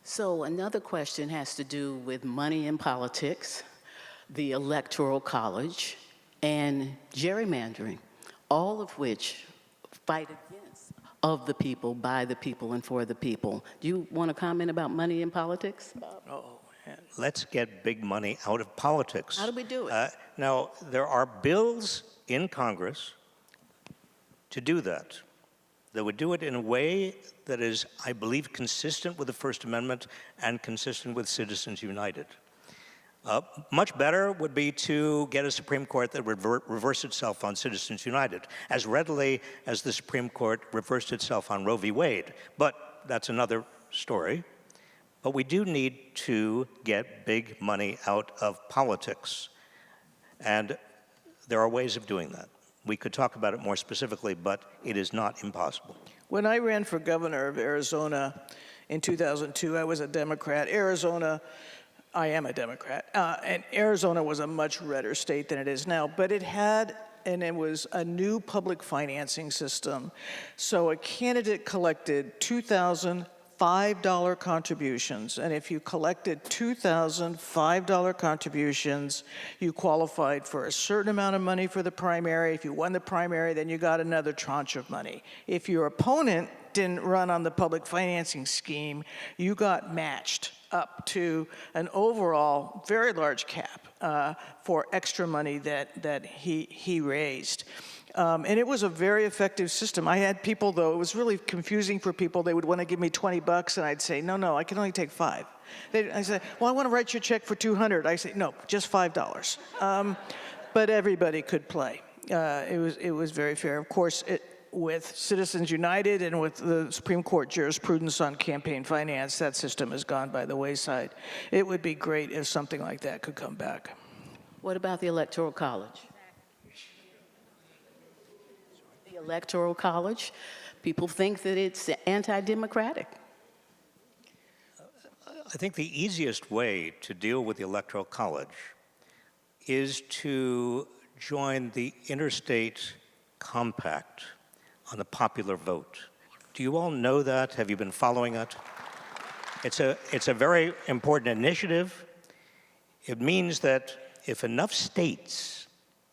So another question has to do with money in politics, the Electoral College, and gerrymandering, all of which fight against of the people, by the people, and for the people. Do you want to comment about money in politics? Let's get big money out of politics. How do we do it? Now, there are bills in Congress to do that. They would do it in a way that is, I believe, consistent with the First Amendment and consistent with Citizens United. Much better would be to get a Supreme Court that would reverse itself on Citizens United, as readily as the Supreme Court reversed itself on Roe v. Wade. But that's another story. But we do need to get big money out of politics. And there are ways of doing that. We could talk about it more specifically, but it is not impossible. When I ran for governor of Arizona in 2002, I was a Democrat. I am a Democrat, and Arizona was a much redder state than it is now, but it was a new public financing system. So a candidate collected $2,005 contributions, and if you collected $2,005 contributions, you qualified for a certain amount of money for the primary. If you won the primary, then you got another tranche of money. If your opponent didn't run on the public financing scheme, you got matched up to an overall very large cap for extra money that he raised. And it was a very effective system. I had people, though, it was really confusing for people. They would want to give me $20, and I'd say, no, I can only take $5. I said, well, I want to write you a check for $200. I say, no, just $5. But everybody could play. It was very fair. Of course, with Citizens United and with the Supreme Court jurisprudence on campaign finance, that system has gone by the wayside. It would be great if something like that could come back. What about the Electoral College? The Electoral College, people think that it's anti-democratic. I think the easiest way to deal with the Electoral College is to join the Interstate Compact on the popular vote. Do you all know that? Have you been following it? It's a very important initiative. It means that if enough states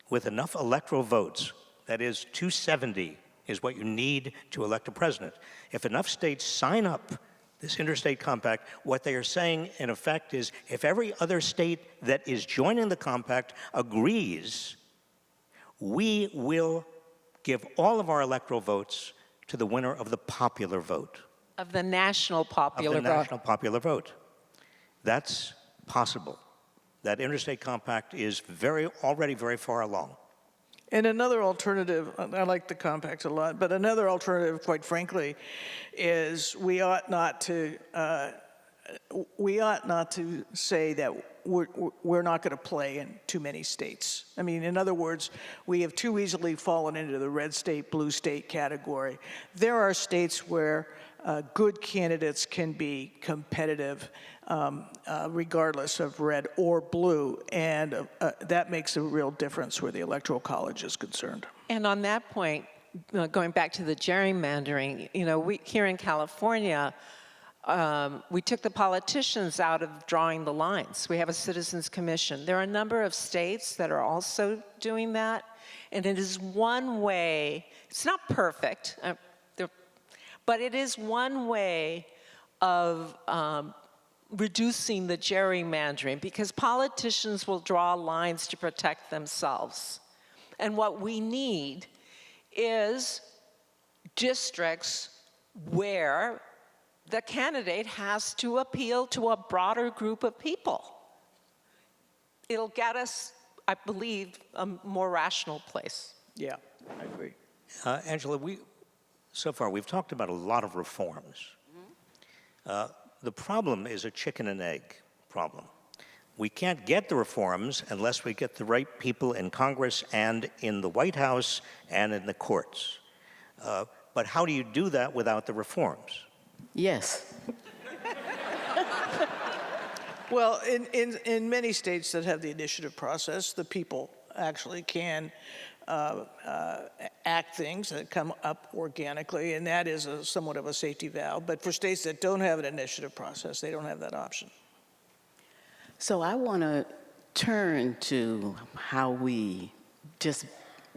with enough electoral votes, that is 270 is what you need to elect a president, if enough states sign up this interstate compact, what they are saying in effect is if every other state that is joining the compact agrees, we will give all of our electoral votes to the winner of the popular vote. Of the national popular vote. National popular vote. That's possible. That interstate compact is already very far along. And another alternative, I like the compact a lot, but another alternative, quite frankly, is we ought not to say that we're not going to play in too many states. I mean, in other words, we have too easily fallen into the red state, blue state category. There are states where good candidates can be competitive regardless of red or blue, and that makes a real difference where the Electoral College is concerned. And on that point, going back to the gerrymandering, we here in California, we took the politicians out of drawing the lines. We have a Citizens Commission. There are a number of states that are also doing that, and it is one way, it's not perfect, but it is one way of reducing the gerrymandering, because politicians will draw lines to protect themselves. And what we need is districts where the candidate has to appeal to a broader group of people. It'll get us, I believe, a more rational place. Yeah, I agree. Angela, so far we've talked about a lot of reforms. The problem is a chicken and egg problem. We can't get the reforms unless we get the right people in Congress and in the White House and in the courts. But how do you do that without the reforms? Yes. Well, in many states that have the initiative process, the people actually can act things that come up organically, and that is somewhat of a safety valve. But for states that don't have an initiative process, they don't have that option. So I want to turn to how we just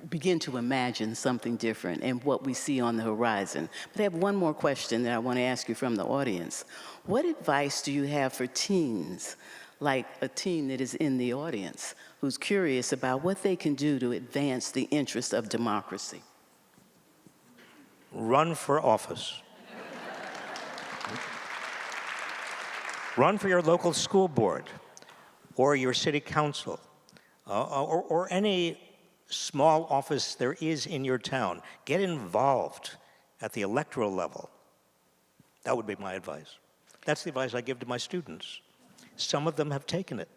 begin to imagine something different and what we see on the horizon. But I have one more question that I want to ask you from the audience. What advice do you have for teens, like a teen that is in the audience, who's curious about what they can do to advance the interest of democracy? Run for office. Run for your local school board or your city council or any small office there is in your town. Get involved at the electoral level. That would be my advice. That's the advice I give to my students. Some of them have taken it.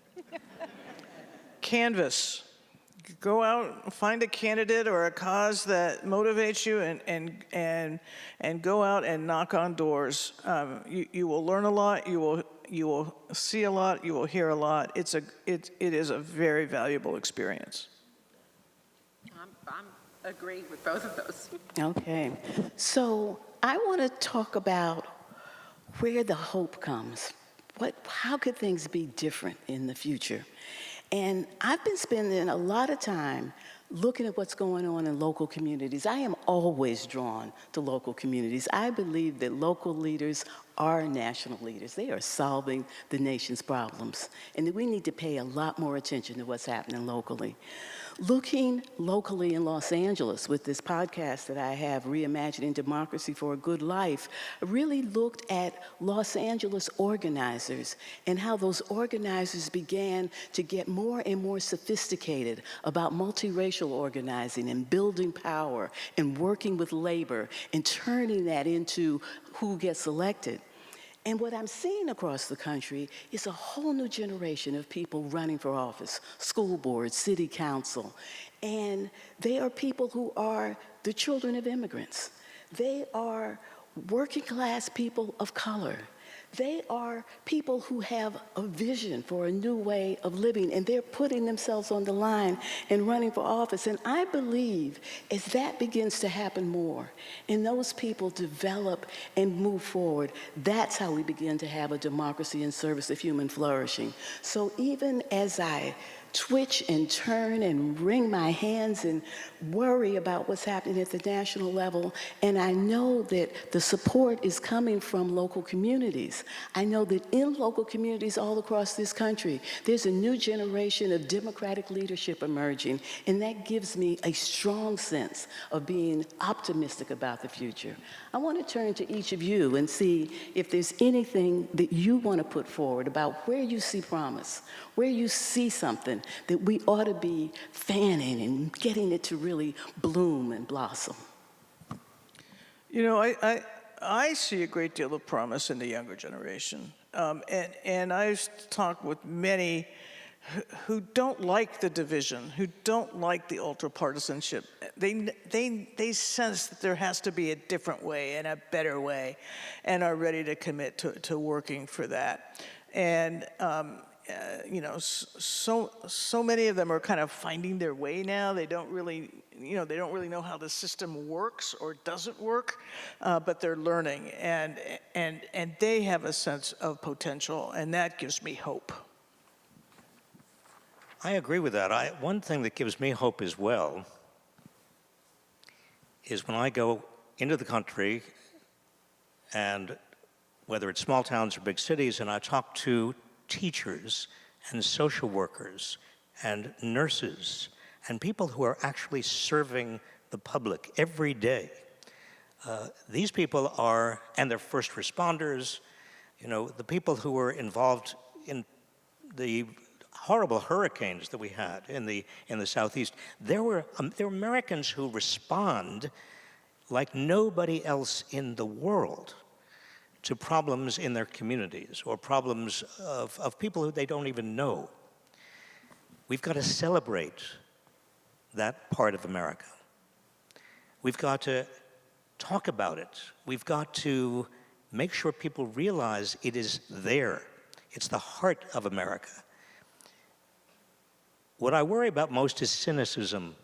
Canvas. Go out, find a candidate or a cause that motivates you, and go out and knock on doors. You will learn a lot. You will see a lot. You will hear a lot. It is a very valuable experience. I'm agreeing with both of those. Okay. So I want to talk about where the hope comes. How could things be different in the future? And I've been spending a lot of time looking at what's going on in local communities. I am always drawn to local communities. I believe that local leaders are national leaders. They are solving the nation's problems, and that we need to pay a lot more attention to what's happening locally. Looking locally in Los Angeles with this podcast that I have, Reimagining Democracy for a Good Life, I really looked at Los Angeles organizers and how those organizers began to get more and more sophisticated about multiracial organizing and building power and working with labor and turning that into who gets elected. And what I'm seeing across the country is a whole new generation of people running for office, school boards, city council. And they are people who are the children of immigrants. They are working class people of color. They are people who have a vision for a new way of living, and they're putting themselves on the line and running for office. And I believe as that begins to happen more, and those people develop and move forward, that's how we begin to have a democracy in service of human flourishing. So even as I twitch and turn and wring my hands and worry about what's happening at the national level, and I know that the support is coming from local communities. I know that in local communities all across this country, there's a new generation of democratic leadership emerging, and that gives me a strong sense of being optimistic about the future. I want to turn to each of you and see if there's anything that you want to put forward about where you see promise, where you see something that we ought to be fanning and getting it to really bloom and blossom. You know, I see a great deal of promise in the younger generation. And I've talked with many who don't like the division, who don't like the ultra-partisanship. They sense that there has to be a different way and a better way, and are ready to commit to working for that. And you know, so many of them are kind of finding their way now. They don't really know how the system works or doesn't work, but they're learning, and they have a sense of potential, and that gives me hope. I agree with that. One thing that gives me hope as well is when I go into the country, and whether it's small towns or big cities, and I talk to teachers and social workers and nurses and people who are actually serving the public every day. These people are, and they're first responders, you know, the people who were involved in the horrible hurricanes that we had in the Southeast. There were Americans who respond like nobody else in the world to problems in their communities or problems of people who they don't even know. We've got to celebrate that part of America. We've got to talk about it. We've got to make sure people realize it is there. It's the heart of America. What I worry about most is cynicism.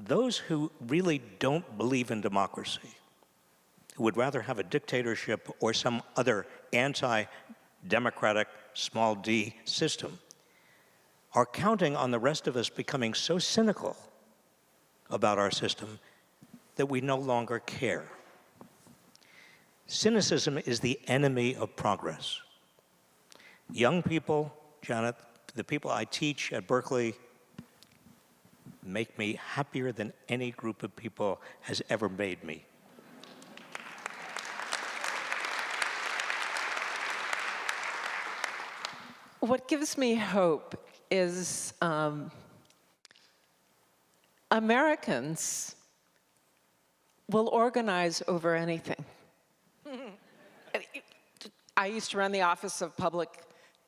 those who really don't believe in democracy, who would rather have a dictatorship or some other anti-democratic small d system, are counting on the rest of us becoming so cynical about our system that we no longer care. Cynicism is the enemy of progress. Young people, Janet, the people I teach at Berkeley, make me happier than any group of people has ever made me. What gives me hope is Americans will organize over anything. I used to run the Office of Public,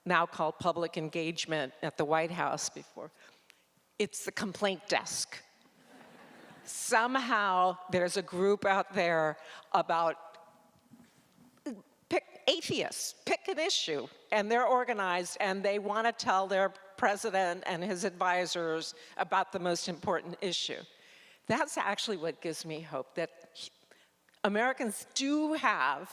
now called Public Engagement, at the White House before. It's the complaint desk. Somehow there's a group out there about pick atheists, pick an issue, and they're organized and they want to tell their president and his advisors about the most important issue. That's actually what gives me hope, that Americans do have,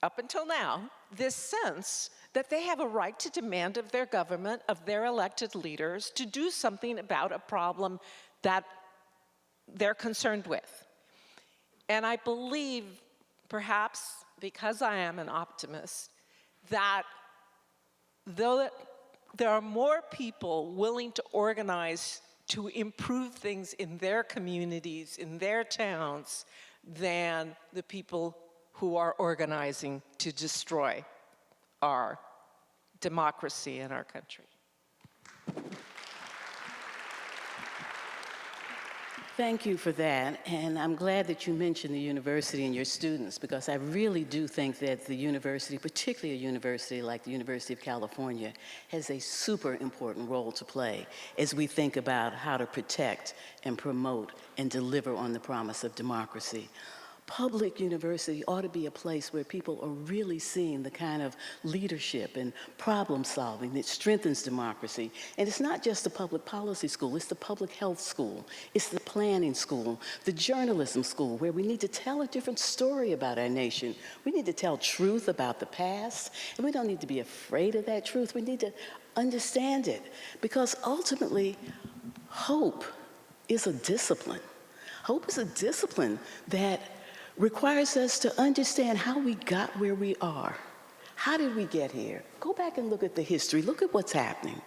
up until now, this sense that they have a right to demand of their government, of their elected leaders, to do something about a problem that they're concerned with. And I believe, perhaps because I am an optimist, that though there are more people willing to organize to improve things in their communities, in their towns, than the people who are organizing to destroy our democracy in our country. Thank you for that, and I'm glad that you mentioned the university and your students, because I really do think that the university, particularly a university like the University of California, has a super important role to play as we think about how to protect and promote and deliver on the promise of democracy. Public university ought to be a place where people are really seeing the kind of leadership and problem solving that strengthens democracy. And it's not just the public policy school, it's the public health school, it's the planning school, the journalism school, where we need to tell a different story about our nation. We need to tell truth about the past, and we don't need to be afraid of that truth. We need to understand it, because ultimately, hope is a discipline. Hope is a discipline that requires us to understand how we got where we are. How did we get here? Go back and look at the history. Look at what's happening.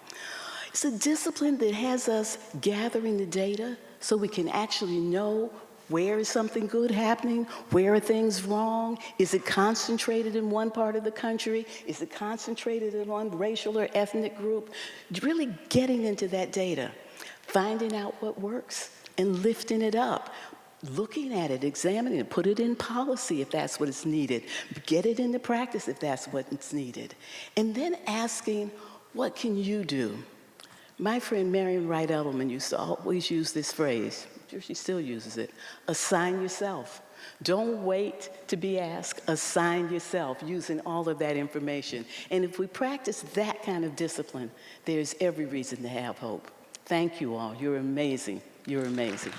It's a discipline that has us gathering the data so we can actually know where is something good happening, where are things wrong, is it concentrated in one part of the country, is it concentrated in one racial or ethnic group? Really getting into that data, finding out what works and lifting it up. Looking at it, examining it, put it in policy if that's what is needed, get it into practice if that's what's needed, and then asking, what can you do? My friend Marian Wright Edelman used to always use this phrase, I'm sure she still uses it, assign yourself. Don't wait to be asked, assign yourself, using all of that information. And if we practice that kind of discipline, there's every reason to have hope. Thank you all, you're amazing, you're amazing.